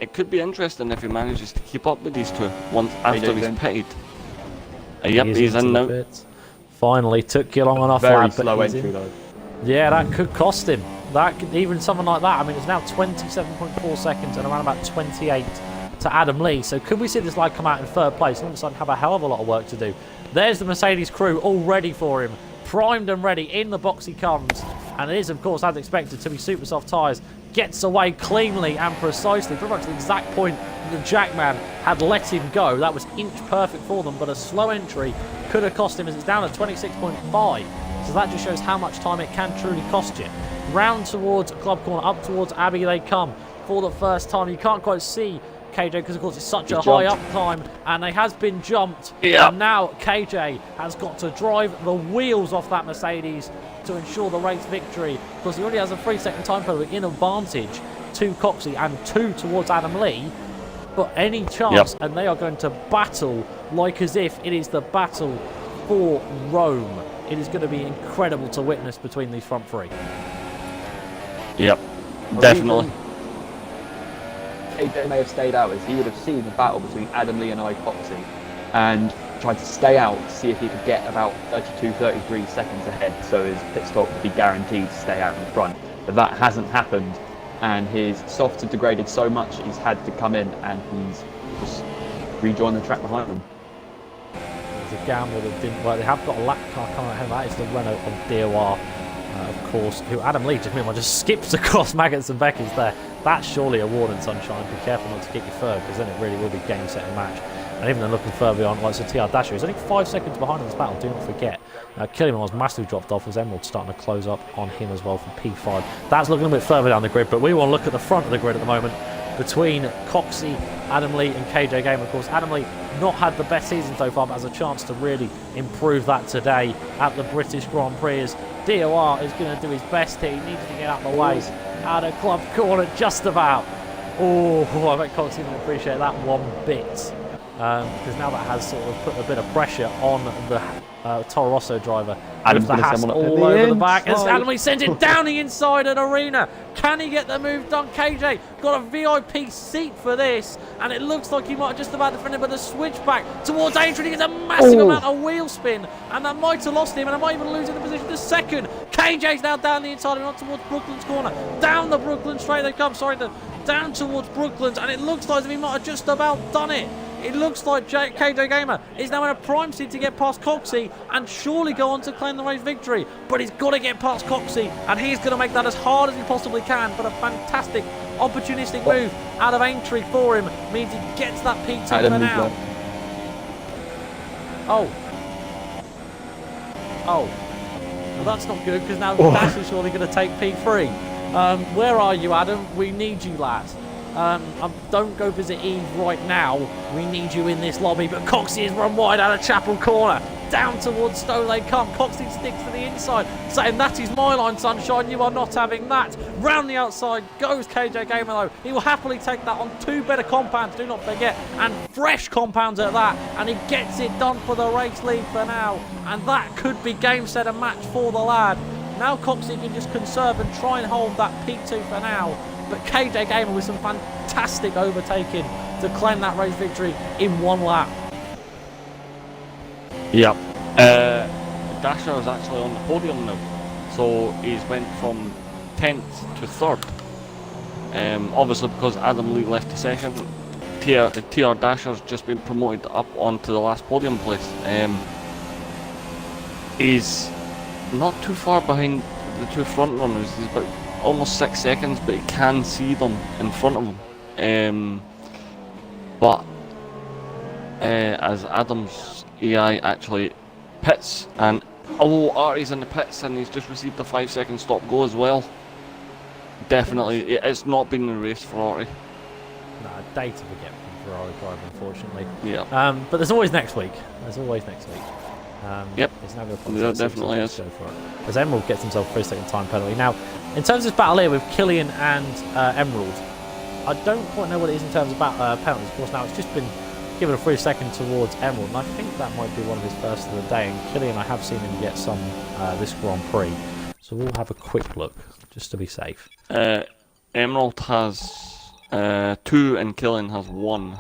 it could be interesting if he manages to keep up with these two once after he's pitted. Yep, he's in now. Finally, took you long enough, Very lad, slow but he's entry in. though. Yeah, that could cost him. That could, even something like that. I mean, it's now 27.4 seconds and around about 28 to Adam Lee. So could we see this lad come out in 3rd place and all of a sudden have a hell of a lot of work to do? There's the Mercedes crew all ready for him. Primed and ready, in the box he comes, and it is of course as expected to be super soft tyres. Gets away cleanly and precisely, pretty much the exact point that the Jackman had let him go. That was inch perfect for them, but a slow entry could have cost him as it's down at 26.5. So that just shows how much time it can truly cost you. Round towards Club Corner, up towards Abbey they come for the first time. You can't quite see KJ because of course it's such a high up climb, and they has been jumped. And now KJ has got to drive the wheels off that Mercedes to ensure the race victory, because he already has a 3-second time penalty in advantage to Coxey and 2 towards Adam Lee. But any chance, and they are going to battle like as if it is the battle for Rome. It is going to be incredible to witness between these front 3. Yep, definitely. KJ may have stayed out as he would have seen the battle between Adam Lee and Coxey and tried to stay out to see if he could get about 33 seconds ahead, so his pit stop would be guaranteed to stay out in front. But that hasn't happened, and his softs have degraded so much he's had to come in and he's just rejoined the track behind them. There's a gamble that didn't work. They have got a lap car coming ahead. That is the Renault of DOR, of course, who Adam Lee just skips across Maggots and Beckers there. That's surely a warning, Sunshine. Be careful not to get your third, because then it really will be game, set and match. And even then looking further on, like so TR Dasher is only 5 seconds behind in this battle, do not forget. Killian was massively dropped off as Emerald starting to close up on him as well for P5. That's looking a bit further down the grid, but we want to look at the front of the grid at the moment between Coxey, Adam Lee and KJ Gamer. Of course, Adam Lee not had the best season so far, but has a chance to really improve that today at the British Grand Prix. As DOR is going to do his best here. He needs to get out of the way. Out of Club Corner, just about. Oh, I bet Coxey didn't appreciate that one bit. Because now that has sort of put a bit of pressure on the Toro Rosso driver. Adam's with the Haas all over the back. As Adam Lee sends it down the inside an arena. Can he get the move done? KJ got a VIP seat for this, and it looks like he might have just about defended, but the switchback towards Adrian. He gets a massive amount of wheel spin, and that might have lost him, and I might even lose in the position the second. KJ's now down the inside and on towards Brooklands corner. Down the Brooklyn straight they come, down towards Brooklands, and it looks like he might have just about done it. It looks like KJ Gamer is now in a prime seat to get past Coxey and surely go on to claim the race victory. But he's got to get past Coxey, and he's going to make that as hard as he possibly can. But a fantastic opportunistic move out of Aintree for him means he gets that P2 for now. Oh, well, that's not good, because now Dash is surely going to take P3. Where are you, Adam? We need you, lad. Don't go visit Eve right now. We need you in this lobby. But Coxie has run wide out of Chapel Corner. Down towards Stowe they come. Coxie sticks to the inside, saying, that is my line, sunshine. You are not having that. Round the outside goes KJ Gamer, though. He will happily take that on 2 better compounds, do not forget. And fresh compounds at that. And he gets it done for the race lead for now. And that could be game, set, and match for the lad. Now Coxie can just conserve and try and hold that P2 for now. But KJ Gamer with some fantastic overtaking to claim that race victory in 1 lap. Yep. Dasher is actually on the podium now, so he's went from 10th to 3rd. Obviously because Adam Lee left the session, TR Dasher's just been promoted up onto the last podium place. He's not too far behind the 2 front runners. He's about almost 6 seconds, but he can see them in front of him. But as Adam's AI actually pits, and Artie's in the pits and he's just received a 5-second stop go as well. Definitely, it's not been a race for Artie. No, day to forget from Ferrari drive, unfortunately. Yeah. But there's always next week. There's always next week. Yep. It's never a There definitely is. Go for it. As Emerald gets himself a 3-second time penalty. Now, in terms of this battle here with Killian and Emerald, I don't quite know what it is in terms of penalties. Of course, now it's just been given a 3-second towards Emerald, and I think that might be one of his first of the day. And Killian, I have seen him get some this Grand Prix, so we'll have a quick look just to be safe. Emerald has 2 and Killian has 1.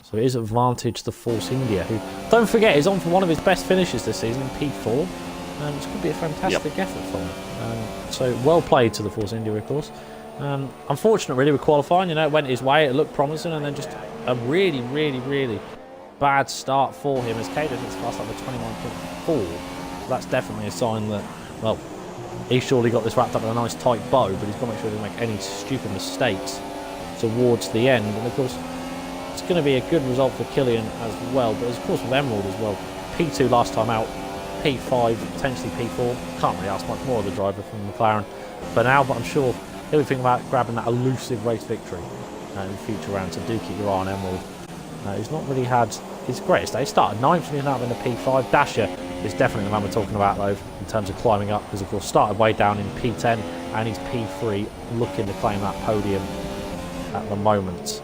So it is advantage the Force India, who, don't forget, is on for one of his best finishes this season in P4, which could be a fantastic effort for him. So well played to the Force India, of course. Unfortunate really with qualifying, you know, it went his way, it looked promising, and then just a really, really, really bad start for him as Caden hits fast up to 21.4. So that's definitely a sign that, well, he's surely got this wrapped up in a nice tight bow, but he's got to make sure he doesn't make any stupid mistakes towards the end. And of course, it's going to be a good result for Killian as well, but of course with Emerald as well. P2 last time out, P5, potentially P4. Can't really ask much more of the driver from McLaren for now, but I'm sure he'll be thinking about grabbing that elusive race victory in future rounds. So do keep your eye on Emerald. He's not really had his greatest day. He started 9th and he's now in the P5. Dasher is definitely the man we're talking about though in terms of climbing up, because of course started way down in P10 and he's P3, looking to claim that podium at the moment.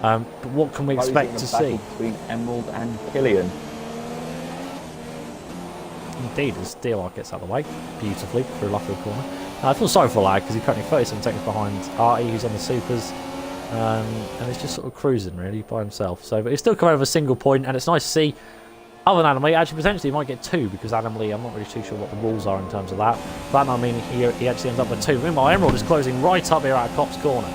But what can we expect to see? Between Emerald and Killian. Indeed, as DOR gets out of the way beautifully through Luffield Corner. I feel sorry for the lad because he's currently 37 seconds behind Artie, who's on the supers, and he's just sort of cruising really by himself. So, but he's still come over a single point, and it's nice to see. Other than Adam Lee, actually potentially he might get 2 because Adam Lee, I'm not really too sure what the rules are in terms of that. But that might mean he actually ends up with 2. Meanwhile, Emerald is closing right up here out of Copse Corner.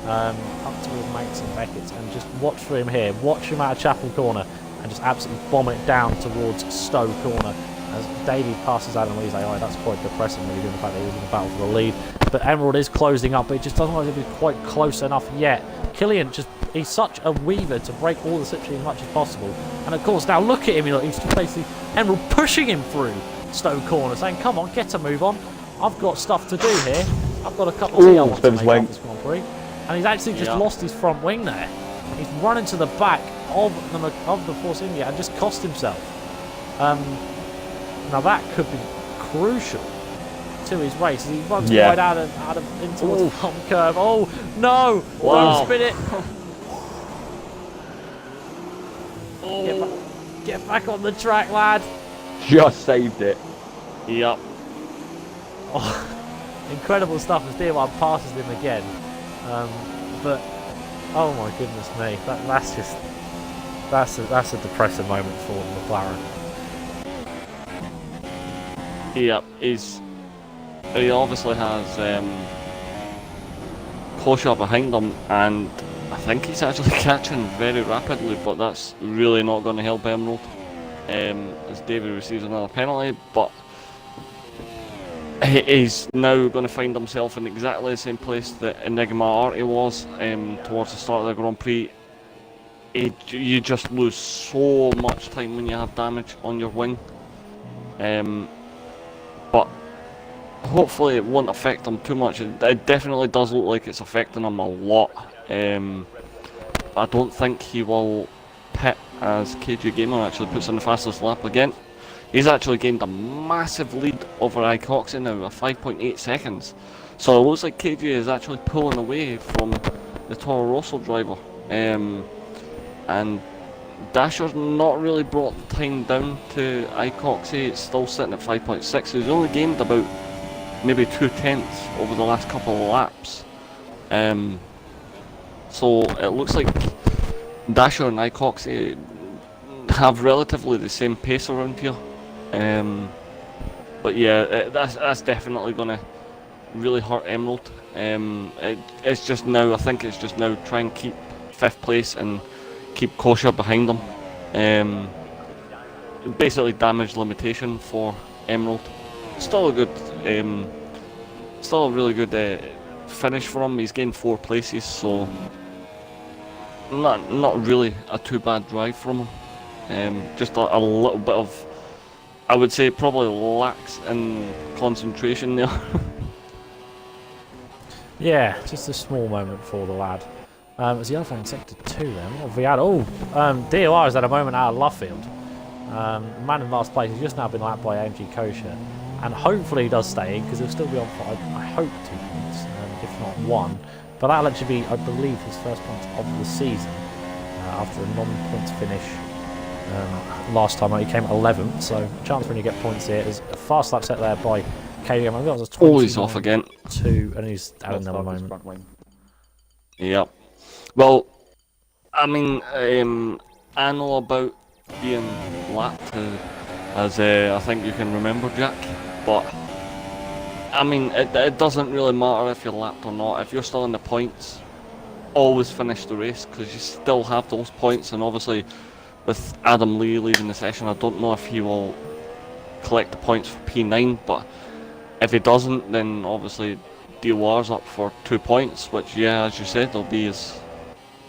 Up towards Mates and Beckett, and just watch for him here, watch him out of Chapel Corner and just absolutely bomb it down towards Stowe Corner as Davey passes Adam Lee's AI. That's quite depressing really, given the fact that he was in the battle for the lead. But Emerald is closing up, but it just doesn't look like he's quite close enough yet. Killian he's such a weaver to break all the slipstream as much as possible, and of course now look at him, he's just basically Emerald pushing him through Stowe Corner, saying come on, get a move on, I've got stuff to do here, I've got a couple of tea I want to make off this Grand Prix. And he's actually just lost his front wing there. He's run into the back of the Force India and just cost himself. Now that could be crucial to his race. He runs wide out into towards the front curve. Oh no! Don't spin it. Get back on the track, lad. Just saved it. Yep. Oh, incredible stuff as DIY passes him again. But oh my goodness me, that's a depressing moment for McLaren. Yep, he obviously has Kosha behind him, and I think he's actually catching very rapidly, but that's really not going to help Emerald as David receives another penalty. But he's now going to find himself in exactly the same place that Enigma Artie was towards the start of the Grand Prix. You just lose so much time when you have damage on your wing. But hopefully it won't affect him too much. It definitely does look like it's affecting him a lot. I don't think he will pit as KJ Gamer actually puts in the fastest lap again. He's actually gained a massive lead over iCoxie now of 5.8 seconds. So it looks like KJ is actually pulling away from the Toro Rosso driver. And Dasher's not really brought the time down to iCoxie. It's still sitting at 5.6. He's only gained about maybe 0.2 over the last couple of laps. So it looks like Dasher and iCoxie have relatively the same pace around here. But yeah, that's definitely going to really hurt Emerald. It's just now, I think it's just now try and keep 5th place and keep Kosher behind them. Basically damage limitation for Emerald. Still a good, still a really good finish for him. He's gained 4 places, so not really a too bad drive from him. Just a little bit of, I would say, probably lacks in concentration there. Yeah, just a small moment for the lad. As the other thing in sector 2 then, what have we had? Oh, DOR has had a moment out of left field. Man in last place has just now been lapped by AMG Kosher, and hopefully he does stay in because he'll still be on for, I hope, 2 points, if not 1. But that'll actually be, I believe, his first points of the season after a non-points finish. Last time out he came 11th, so chance when you get points here is a fast lap set there by KDM. I think it was He's off again. 2, and he's had another moment. Yep. Well, I mean, I know about being lapped, as I think you can remember, Jack, but I mean, it doesn't really matter if you're lapped or not. If you're still in the points, always finish the race, because you still have those points. And obviously with Adam Lee leaving the session, I don't know if he will collect the points for P9, but if he doesn't, then obviously DOR's up for 2 points, which, yeah, as you said, will be his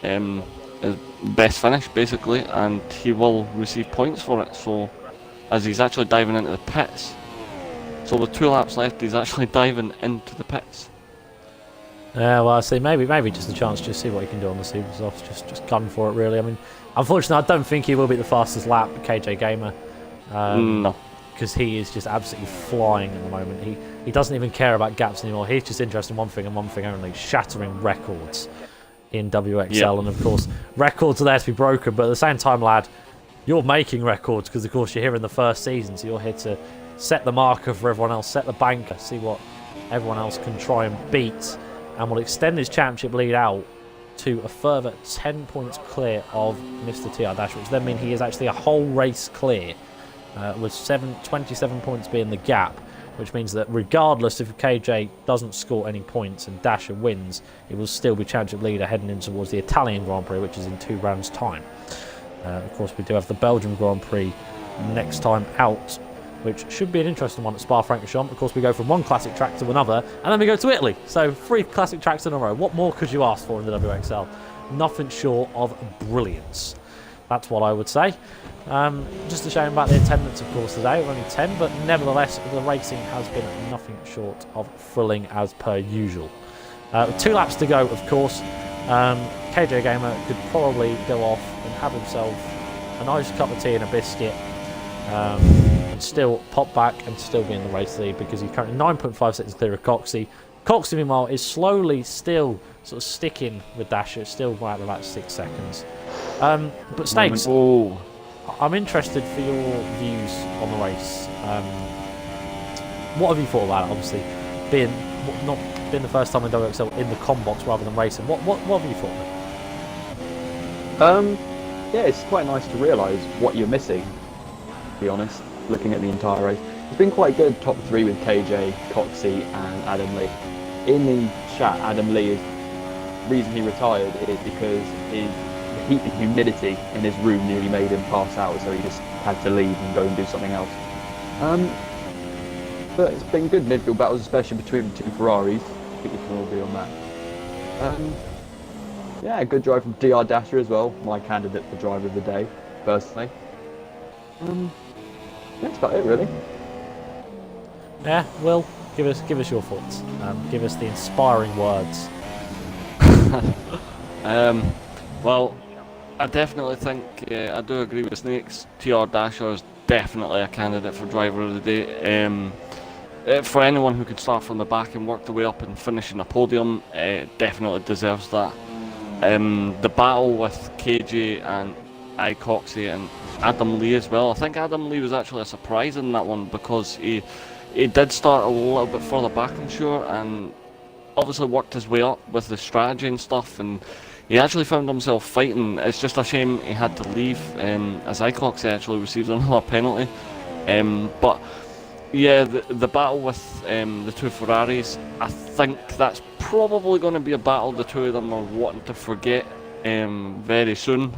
best finish basically, and he will receive points for it. So as he's actually diving into the pits, so with 2 laps left, he's actually diving into the pits. Yeah, well, I see. Maybe just a chance to see what he can do on the super softs. Just gun for it, really. I mean, unfortunately, I don't think he will be the fastest lap, KJ Gamer. No. Because he is just absolutely flying at the moment. He doesn't even care about gaps anymore. He's just interested in one thing and one thing only: shattering records in WXL. Yep. And of course, records are there to be broken. But at the same time, lad, you're making records because, of course, you're here in the first season, so you're here to set the marker for everyone else, set the banker, see what everyone else can try and beat, and will extend his championship lead out to a further 10 points clear of Mr. TR Dash, which then means he is actually a whole race clear, with 27 points being the gap, which means that regardless if KJ doesn't score any points and Dasher wins, he will still be championship leader heading in towards the Italian Grand Prix, which is in 2 rounds' time. Of course, we do have the Belgium Grand Prix next time out, which should be an interesting one at Spa-Francorchamps. Of course, we go from one classic track to another, and then we go to Italy. So 3 classic tracks in a row. What more could you ask for in the WXL? Nothing short of brilliance. That's what I would say. Just a shame about the attendance, of course, today. We're only 10, but nevertheless, the racing has been nothing short of thrilling as per usual. With 2 laps to go, of course, KJ Gamer could probably go off and have himself a nice cup of tea and a biscuit, and still pop back and still be in the race lead, because he's currently 9.5 seconds clear of Coxie. Coxie, meanwhile, is slowly still sort of sticking with Dasher, still right at about 6 seconds. But Snakes, I'm interested for your views on the race. What have you thought about it? Obviously, not being the first time in WXL in the combox rather than racing. What have you thought of it? Yeah, it's quite nice to realise what you're missing, to be honest, looking at the entire race. It's been quite good top 3 with KJ, Coxie and Adam Lee. In the chat, Adam Lee, the reason he retired is because his heat and humidity in his room nearly made him pass out, so he just had to leave and go and do something else. But it's been good midfield battles, especially between the 2 Ferraris. I think we can all agree on that. Yeah, good drive from DR Dasher as well, my candidate for driver of the day, personally. That's about it, really. Yeah, well, Give us your thoughts. Give us the inspiring words. Well, I definitely think I do agree with Snakes. TR Dasher is definitely a candidate for driver of the day. For anyone who can start from the back and work their way up and finish in a podium, definitely deserves that. The battle with KJ and Coxey and Adam Lee as well. I think Adam Lee was actually a surprise in that one because he did start a little bit further back, I'm sure, and obviously worked his way up with the strategy and stuff, and he actually found himself fighting. It's just a shame he had to leave, as Coxey actually received another penalty. But yeah, the battle with the two Ferraris, I think that's probably going to be a battle the two of them are wanting to forget very soon.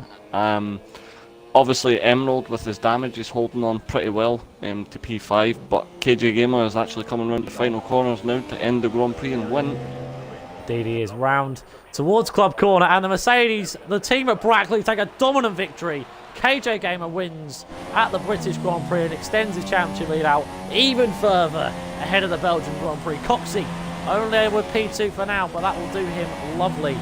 Obviously Emerald with his damage is holding on pretty well to P5, but KJ Gamer is actually coming around the final corners now to end the Grand Prix and win. Indeed he is, round towards Club Corner, and the Mercedes, the team at Brackley, take a dominant victory. KJ Gamer wins at the British Grand Prix and extends his championship lead out even further ahead of the Belgian Grand Prix. Coxey only with P2 for now, but that will do him lovely.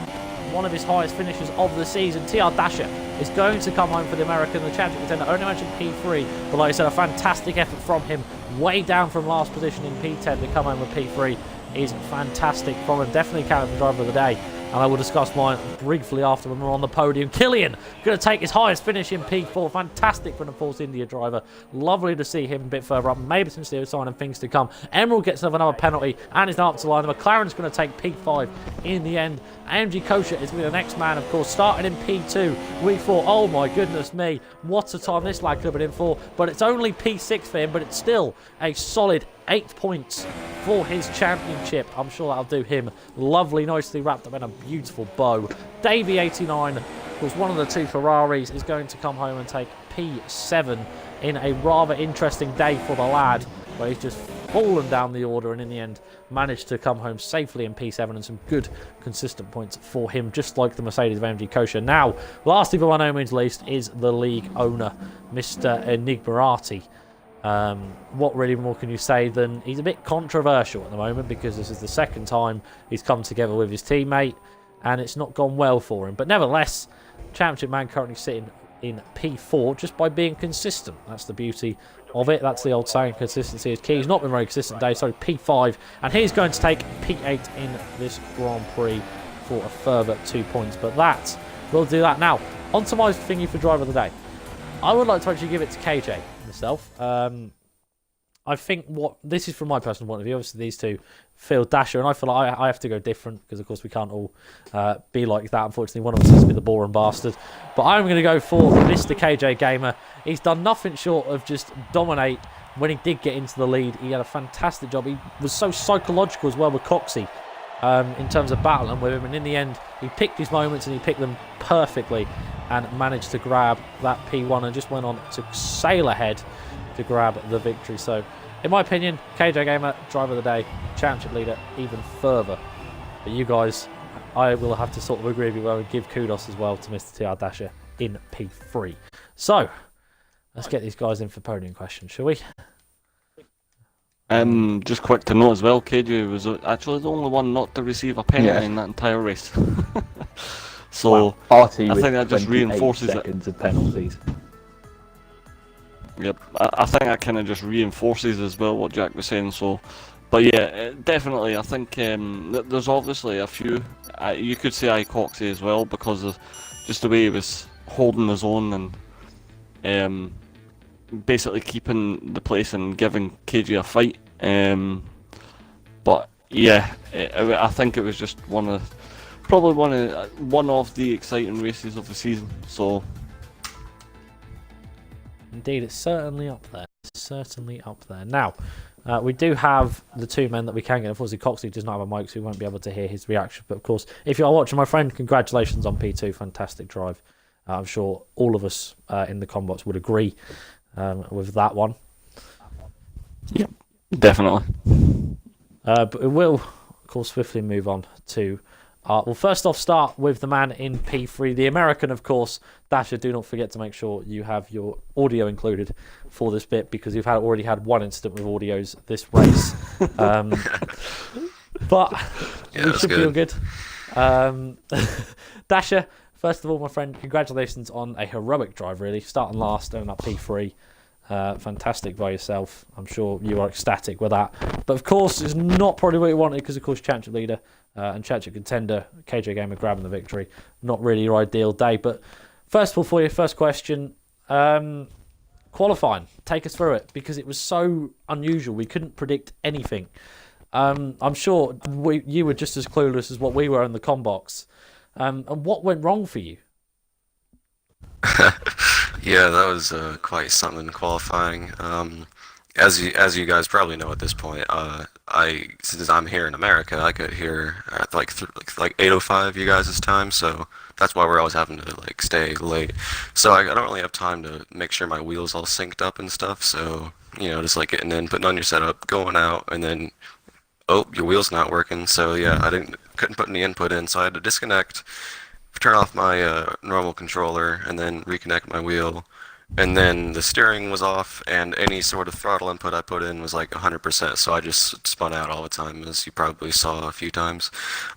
One of his highest finishes of the season. TR Dasher is going to come home for the American, the championship contender. Only mentioned P3, but like I said, a fantastic effort from him. Way down from last position in P10 to come home with P3 is fantastic from him. Definitely candidate for driver of the day. And I will discuss mine briefly after when we're on the podium. Killian going to take his highest finish in P4. Fantastic from the Force India driver. Lovely to see him a bit further up. Maybe some serious sign of things to come. Emerald gets another penalty and is now up to the line. The McLaren's going to take P5 in the end. AMG Kosher is with the next man, of course, starting in P2. Week 4. Oh my goodness me. What a time this lad could have been in for. But it's only P6 for him, but it's still a solid 8 points for his championship. I'm sure that'll do him lovely, nicely wrapped up in a beautiful bow. Davey 89, was one of the two Ferraris, is going to come home and take P7 in a rather interesting day for the lad, where he's just fallen down the order and in the end managed to come home safely in P7, and some good consistent points for him, just like the Mercedes of AMG Kosher. Now, lastly but by no means least is the league owner, Mr. Enigmarati. What really more can you say than he's a bit controversial at the moment, because this is the second time he's come together with his teammate and it's not gone well for him. But nevertheless, championship man currently sitting in P4 just by being consistent. That's the beauty of it. That's the old saying, consistency is key. He's not been very consistent today, so P5, and he's going to take P8 in this Grand Prix for a further 2 points. But that will do that. Now, on to my thingy for driver of the day. I would like to actually give it to KJ myself. I think this is from my personal point of view. Obviously, these two feel Dasher, and I feel like I have to go different because, of course, we can't all be like that. Unfortunately, one of us has to be the boring bastard. But I'm going to go for Mr. KJ Gamer. He's done nothing short of just dominate when he did get into the lead. He had a fantastic job. He was so psychological as well with Coxey in terms of battling with him, and in the end, he picked his moments and he picked them perfectly and managed to grab that P1 and just went on to sail ahead to grab the victory. So, in my opinion, KJ Gamer, driver of the day, championship leader, even further. But you guys, I will have to sort of agree with you and give kudos as well to Mr. TR Dasher in P3. So, let's get these guys in for podium questions, shall we? Just quick to note as well, KJ was actually the only one not to receive a penalty in that entire race. So, wow. RT I think that just reinforces seconds of penalties. Yep, I think that kind of just reinforces as well what Jack was saying. So, but yeah, definitely, I think there's obviously a few. You could say Coxey as well, because of just the way he was holding his own and basically keeping the place and giving KJ a fight. But yeah, I think it was just probably one of the exciting races of the season. So. Indeed, it's certainly up there. Certainly up there. Now, we do have the two men that we can get. Unfortunately, Coxey does not have a mic, so we won't be able to hear his reaction. But of course, if you are watching, my friend, congratulations on P2. Fantastic drive. I'm sure all of us in the combots would agree with that one. Yep, definitely. But we will, of course, swiftly move on to Well, first off, start with the man in P3, the American, of course. Dasher, do not forget to make sure you have your audio included for this bit, because you've already had one incident with audios this race. But we should be all good. Dasher, first of all, my friend, congratulations on a heroic drive, really. Starting last, ending up P3. Fantastic by yourself. I'm sure you are ecstatic with that. But of course, it's not probably what you wanted, because of course, championship leader and championship contender KJ Gamer grabbing the victory. Not really your ideal day. But first of all, for you, first question, qualifying. Take us through it, because it was so unusual. We couldn't predict anything. I'm sure you were just as clueless as what we were in the combox. And what went wrong for you? Yeah, that was quite something qualifying. As you guys probably know at this point, since I'm here in America, I could hear at like 8:05 you guys' time, so that's why we're always having to like stay late. So I don't really have time to make sure my wheels all synced up and stuff. So just like getting in, putting on your setup, going out, and then your wheel's not working. So yeah, couldn't put any input in, so I had to disconnect, turn off my normal controller, and then reconnect my wheel. And then the steering was off, and any sort of throttle input I put in was like 100%, so I just spun out all the time, as you probably saw a few times.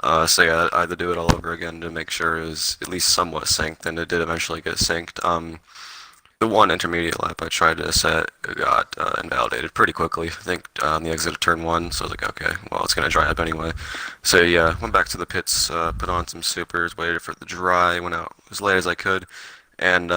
So yeah, I had to do it all over again to make sure it was at least somewhat synced, and it did eventually get synced. The one intermediate lap I tried to set got invalidated pretty quickly, I think on the exit of turn 1, so I was like, okay, well, it's going to dry up anyway. So yeah, went back to the pits, put on some supers, waited for it to dry, went out as late as I could, and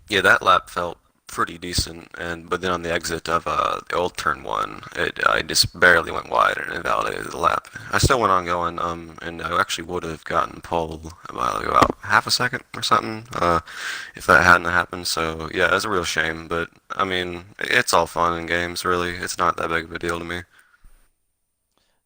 yeah, that lap felt pretty decent, but then on the exit of the old turn 1, I just barely went wide and invalidated the lap. I still went on going, and I actually would have gotten pole about half a second or something if that hadn't happened. So yeah, it was a real shame, but I mean, it's all fun in games, really. It's not that big of a deal to me.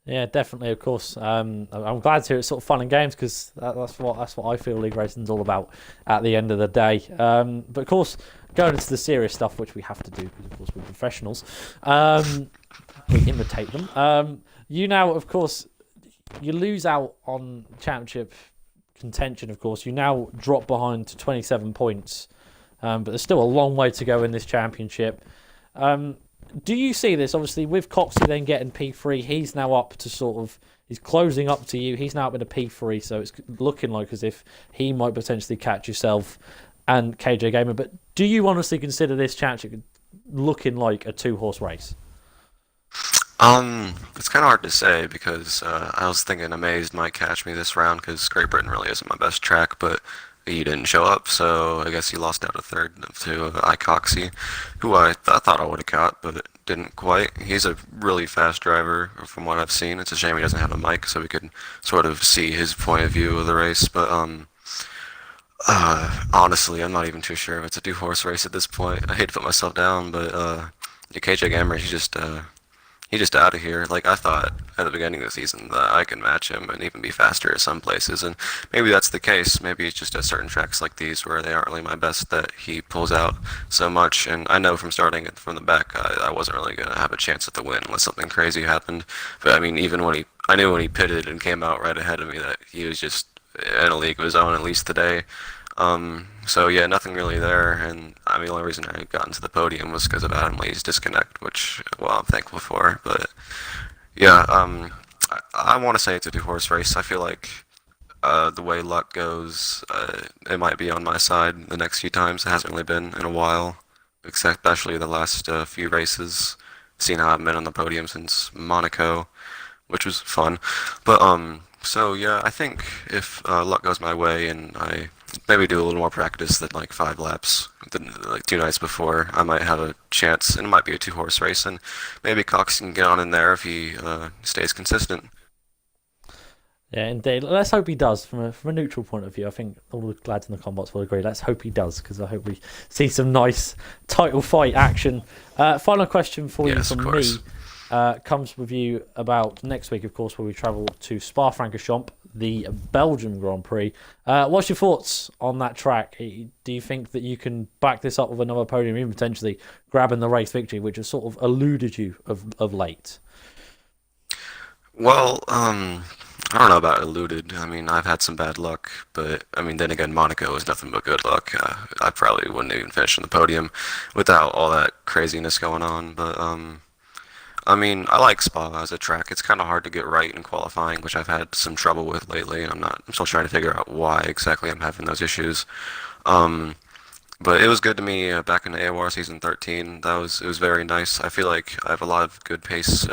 Yeah, definitely, of course. I'm glad to hear it's sort of fun and games, because that's what I feel league racing's all about at the end of the day. But of course, going into the serious stuff, which we have to do because of course we're professionals, we imitate them. You now, of course, you lose out on championship contention. Of course, you now drop behind to 27 points, but there's still a long way to go in this championship. Do you see this, obviously, with Coxie then getting P3, he's now up to he's closing up to you, he's now up in a P3, so it's looking like as if he might potentially catch yourself and KJ Gamer, but do you honestly consider this championship looking like a 2-horse race? It's kind of hard to say, because I was thinking Amazed might catch me this round, because Great Britain really isn't my best track, but he didn't show up, so I guess he lost out a third to Icoxy, who I thought I would have caught, but didn't quite. He's a really fast driver from what I've seen. It's a shame he doesn't have a mic, so we could sort of see his point of view of the race, but honestly, I'm not even too sure if it's a 2-horse race at this point. I hate to put myself down, but KJ Gamer, he's just out of here. Like, I thought at the beginning of the season that I could match him and even be faster at some places, and maybe that's the case. Maybe it's just at certain tracks like these where they aren't really my best that he pulls out so much, and I know from starting it from the back I wasn't really going to have a chance at the win unless something crazy happened. But I mean, even I knew when he pitted and came out right ahead of me that he was just in a league of his own, at least today. So yeah, nothing really there, and I mean, the only reason I got into the podium was because of Adam Lee's disconnect, which, well, I'm thankful for. But yeah, I want to say it's a 2-horse race. I feel like the way luck goes, it might be on my side the next few times. It hasn't really been in a while, especially the last few races. Seeing how I've been on the podium since Monaco, which was fun. But so yeah, I think if luck goes my way and I maybe do a little more practice than like 5 laps, like 2 nights before, I might have a chance, and it might be a 2-horse race, and maybe Cox can get on in there if he stays consistent. Yeah, indeed. Let's hope he does. From a neutral point of view, I think all the lads in the combots will agree. Let's hope he does, because I hope we see some nice title fight action. Final question for you from me comes with you about next week, of course, where we travel to Spa-Francorchamps, the Belgium Grand Prix. What's your thoughts on that track? Do you think that you can back this up with another podium, even potentially grabbing the race victory, which has sort of eluded you of late? Well, I I don't know about eluded. I mean, I've had some bad luck, but I mean, then again, Monaco is nothing but good luck. I probably wouldn't even finish on the podium without all that craziness going on. But I mean, I like Spa as a track. It's kind of hard to get right in qualifying, which I've had some trouble with lately, and I'm still trying to figure out why exactly I'm having those issues. Um, but it was good to me back in AOR season 13. It was very nice. I feel like I have a lot of good pace,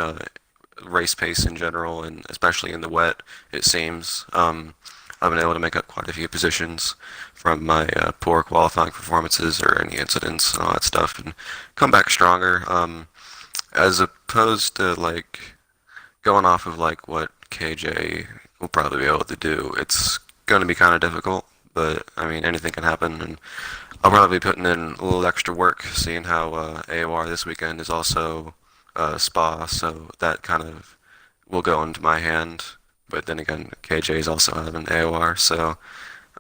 race pace in general, and especially in the wet. It seems I've been able to make up quite a few positions from my poor qualifying performances or any incidents and all that stuff, and come back stronger. As opposed to like going off of like what KJ will probably be able to do, it's going to be kind of difficult. But I mean, anything can happen, and I'll probably be putting in a little extra work, seeing how AOR this weekend is also Spa, so that kind of will go into my hand. But then again, KJ is also having AOR, so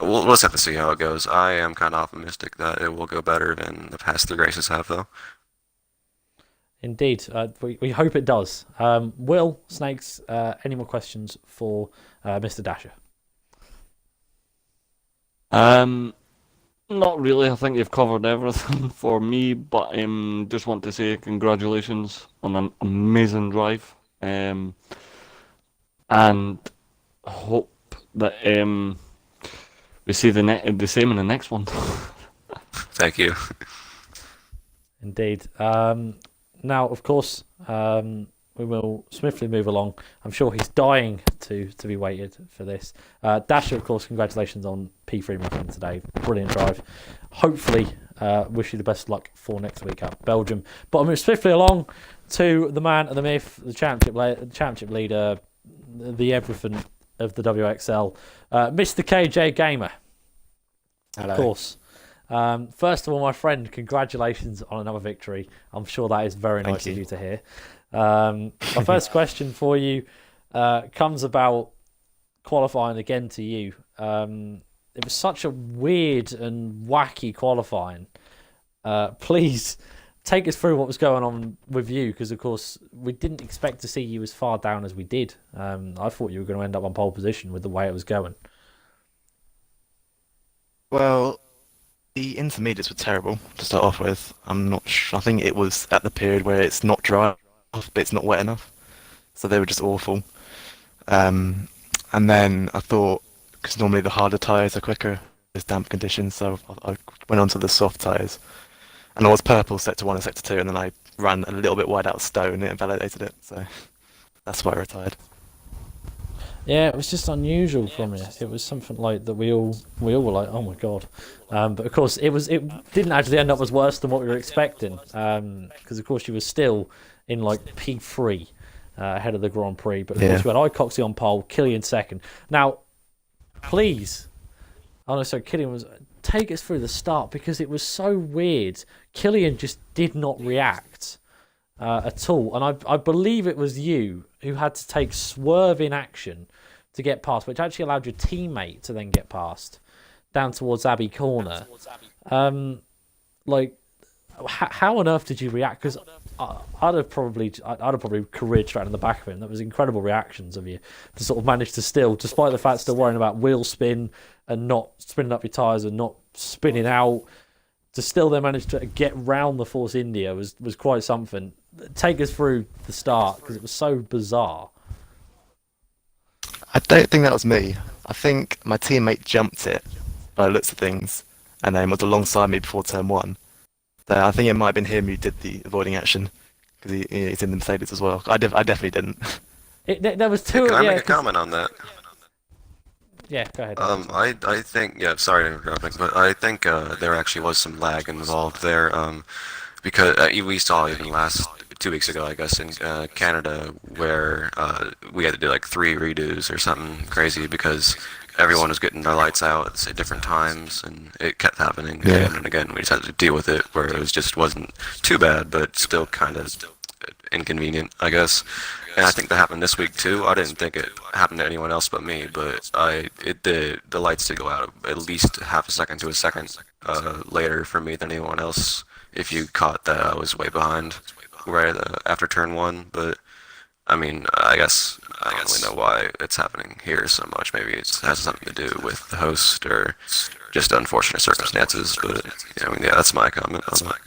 we'll just have to see how it goes. I am kind of optimistic that it will go better than the past three races have, though. Indeed, we hope it does. Will, Snakes, any more questions for Mr. Dasher? Not really. I think you've covered everything for me, but just want to say congratulations on an amazing drive, and hope that we see the same in the next one. Thank you. Indeed. Now, of course, we will swiftly move along. I'm sure he's dying to be waited for this. Dasher, of course, congratulations on P3 Muffin today. Brilliant drive. Hopefully, wish you the best of luck for next week at Belgium. But I'm moving swiftly along to the man of the myth, the championship leader, the everything of the WXL, Mr. KJ Gamer. Hello. Of course. First of all, my friend, congratulations on another victory. I'm sure that is very nice of you to hear. My first question for you comes about qualifying again to you. It was such a weird and wacky qualifying. Please take us through what was going on with you, because, of course, we didn't expect to see you as far down as we did. I thought you were going to end up on pole position with the way it was going. Well, the intermediates were terrible to start off with. I'm not sure. I think it was at the period where it's not dry enough, but it's not wet enough. So they were just awful. And then I thought, because normally the harder tyres are quicker, there's damp conditions, so I went on to the soft tyres. And I was purple sector 1 and sector 2, and then I ran a little bit wide out of stone and it invalidated it. So that's why I retired. Yeah, it was just unusual from you. It was something like that we all were like, oh my god. But of course, it didn't actually end up as worse than what we were expecting. Because of course you were still in like P3 ahead of the Grand Prix. But of course you had Icoxy on pole, Killian second. Now, please, oh no, so Killian was. Take us through the start, because it was so weird. Killian just did not react at all, and I believe it was you who had to take swerving action to get past, which actually allowed your teammate to then get past down towards Abbey Corner. How on earth did you react? Because I'd have probably careered straight in the back of him. That was incredible reactions of you to sort of manage to still, despite the fact still worrying about wheel spin and not spinning up your tyres and not spinning out, to still then manage to get round the Force India was quite something. Take us through the start, because it was so bizarre. I don't think that was me. I think my teammate jumped it by the looks of things, and then was alongside me before turn 1. So I think it might have been him who did the avoiding action, because he's in the Mercedes as well. I definitely didn't. There was two. Can I make a comment on that? Yeah, go ahead. I think, sorry to interrupt, but I think there actually was some lag involved there, because we saw even last 2 weeks ago, I guess, in Canada, where we had to do like 3 redos or something crazy because everyone was getting their lights out at different times, and it kept happening again and again. We just had to deal with it, where it wasn't too bad, but still kind of inconvenient, I guess. And I think that happened this week too. I didn't think it happened to anyone else but me, but it did. The lights did go out at least half a second to a second later for me than anyone else. If you caught that, I was way behind right after turn 1. But I mean, I guess I don't really know why it's happening here so much. Maybe it has something to do with the host or just unfortunate circumstances. But yeah, I mean, yeah, that's my comment on that.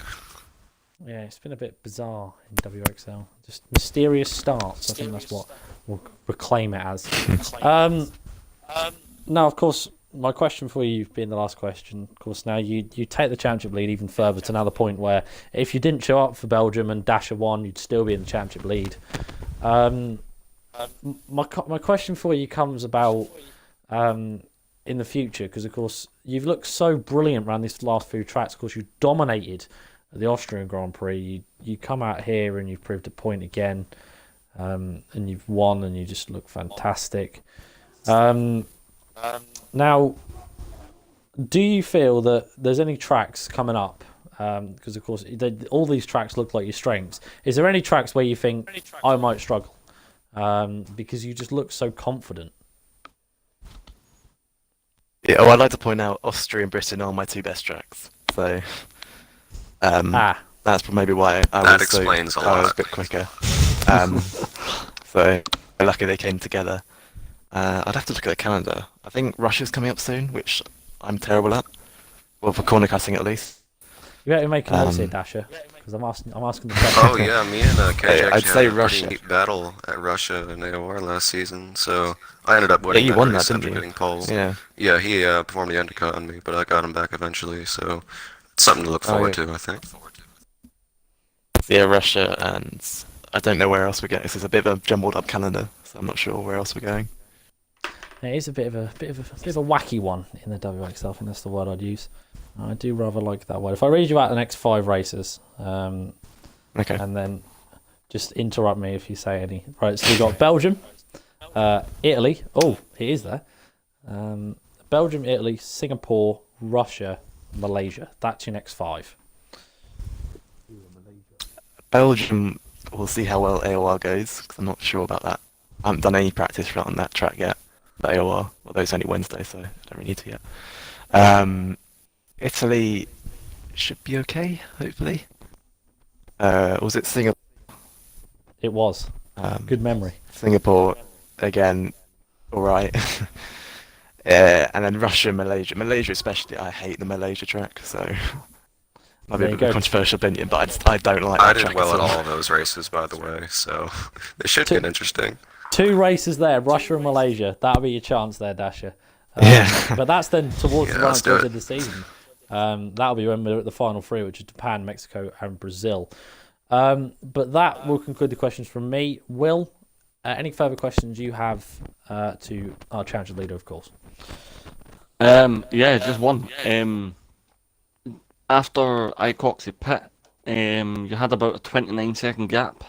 Yeah, it's been a bit bizarre in WXL. Just mysterious starts. I think that's what we'll reclaim it as. Now, of course, my question for you, being the last question, of course, now you take the championship lead even further to now the point where if you didn't show up for Belgium and Dasher won, you'd still be in the championship lead. My question for you comes about in the future, because, of course, you've looked so brilliant around these last few tracks. Of course, you dominated the Austrian Grand Prix. You come out here and you've proved a point again, and you've won, and you just look fantastic. Now, do you feel that there's any tracks coming up? Because, of course, all these tracks look like your strengths. Is there any tracks where you think I might struggle? Because you just look so confident. Yeah, I'd like to point out Austria and Britain are my two best tracks. So that's maybe why I was a bit quicker. So lucky they came together. I'd have to look at the calendar. I think Russia's coming up soon, which I'm terrible at. Well, for corner cutting at least. You better make a note here, Dasher, because I'm asking the question. Oh yeah, me and KJ I'd say had a Russia. pretty heat battle at Russia and AOR last season, so I ended up winning. Yeah, you won that, didn't after you? getting poles. Yeah. Yeah, he performed the undercut on me, but I got him back eventually, so it's something to look forward to, I think. Yeah, Russia, and I don't know where else we're going. This is a bit of a jumbled up calendar, so I'm not sure where else we're going. It is a bit of a wacky one in the WXL. I think that's the word I'd use. I do rather like that word. If I read you out the next 5 races, Okay. and then just interrupt me if you say any. Right, so we've got Belgium, Italy. Oh, it is there. Belgium, Italy, Singapore, Russia, Malaysia. That's your next 5. Belgium, we'll see how well AOR goes, because I'm not sure about that. I haven't done any practice on that track yet, the AOR, although it's only Wednesday, so I don't really need to yet. Italy should be okay, hopefully. Was it Singapore? It was. Good memory. Singapore, again, alright. And then Russia and Malaysia. Malaysia especially, I hate the Malaysia track, so... Might be a bit of a controversial opinion, but I don't like that I track. did well at all of those races, by the way, so they should get interesting. 2 races there, Russia and Malaysia. That'll be your chance there, Dasher. Yeah. But that's then towards the let's do run it. of the season. That'll be when we're at the final 3, which is Japan, Mexico, and Brazil. But that will conclude the questions from me. Will, any further questions you have to our challenger leader, of course? Yeah, just one. After Icoxy pit, you had about a 29-second gap.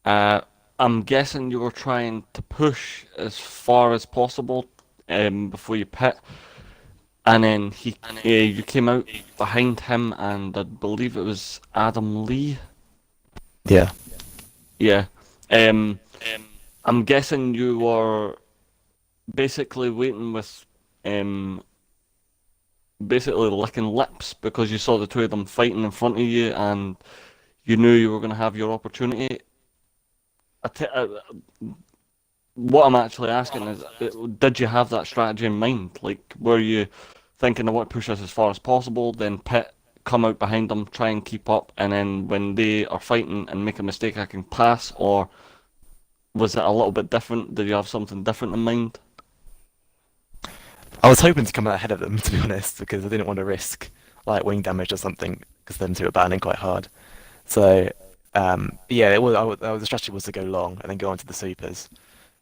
I'm guessing you were trying to push as far as possible before you pit, and then you came out behind him, and I believe it was Adam Lee. Yeah. Yeah. I'm guessing you were basically waiting with basically licking lips because you saw the 2 of them fighting in front of you and you knew you were going to have your opportunity. What I'm actually asking is, did you have that strategy in mind? Like, were you thinking, I want to push this as far as possible, then pit, come out behind them, try and keep up, and then when they are fighting and make a mistake, I can pass? Or was it a little bit different? Did you have something different in mind? I was hoping to come out ahead of them, to be honest, because I didn't want to risk like wing damage or something, because them 2 are battling quite hard. So, yeah, the strategy was to go long and then go on to the supers.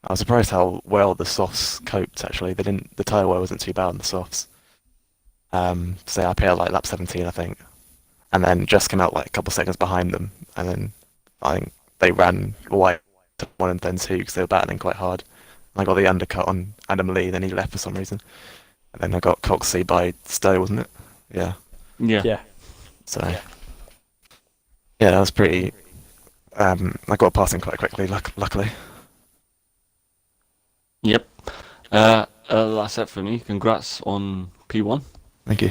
I was surprised how well the softs coped. Actually, the tyre wear wasn't too bad on the softs. So I paired like lap 17, I think, and then just came out like a couple seconds behind them, and then I think they ran wide to 1 and then 2 because they were battling quite hard. I got the undercut on Adam Lee, then he left for some reason. And then I got Coxey by Stowe, wasn't it? Yeah. Yeah. So, yeah, that was pretty... I got past him quite quickly, luckily. Yep. That's it for me. Congrats on P1. Thank you.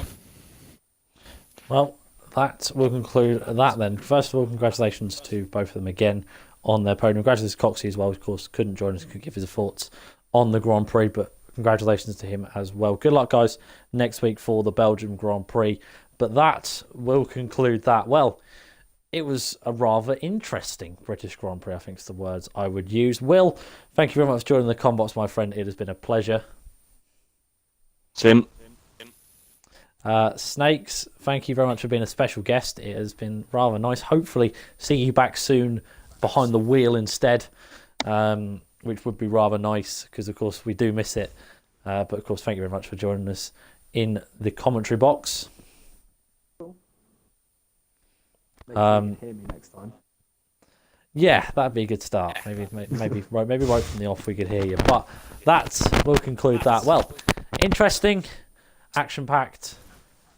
Well, that will conclude that then. First of all, congratulations to both of them again on their podium. Congratulations to Coxie as well, of course, couldn't join us, could give his thoughts on the Grand Prix, but congratulations to him as well. Good luck, guys, next week for the Belgium Grand Prix. But that will conclude that. Well, it was a rather interesting British Grand Prix, I think is the words I would use. Will, thank you very much for joining the Combox, my friend. It has been a pleasure. Same. Snakes, thank you very much for being a special guest. It has been rather nice. Hopefully see you back soon behind the wheel instead, which would be rather nice because, of course, we do miss it. But, of course, thank you very much for joining us in the commentary box. Maybe you can hear me next time. Yeah, that'd be a good start. Maybe right from the off we could hear you. But that will conclude that. Well, interesting, action-packed.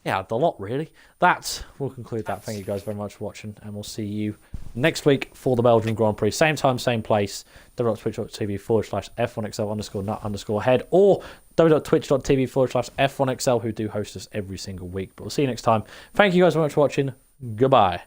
Yeah, a lot really. That will conclude that. Thank you guys very much for watching, and we'll see you next week for the Belgian Grand Prix. Same time, same place. www.twitch.tv/F1XL_nut_head or www.twitch.tv/F1XL, who do host us every single week. But we'll see you next time. Thank you guys very much for watching. Goodbye.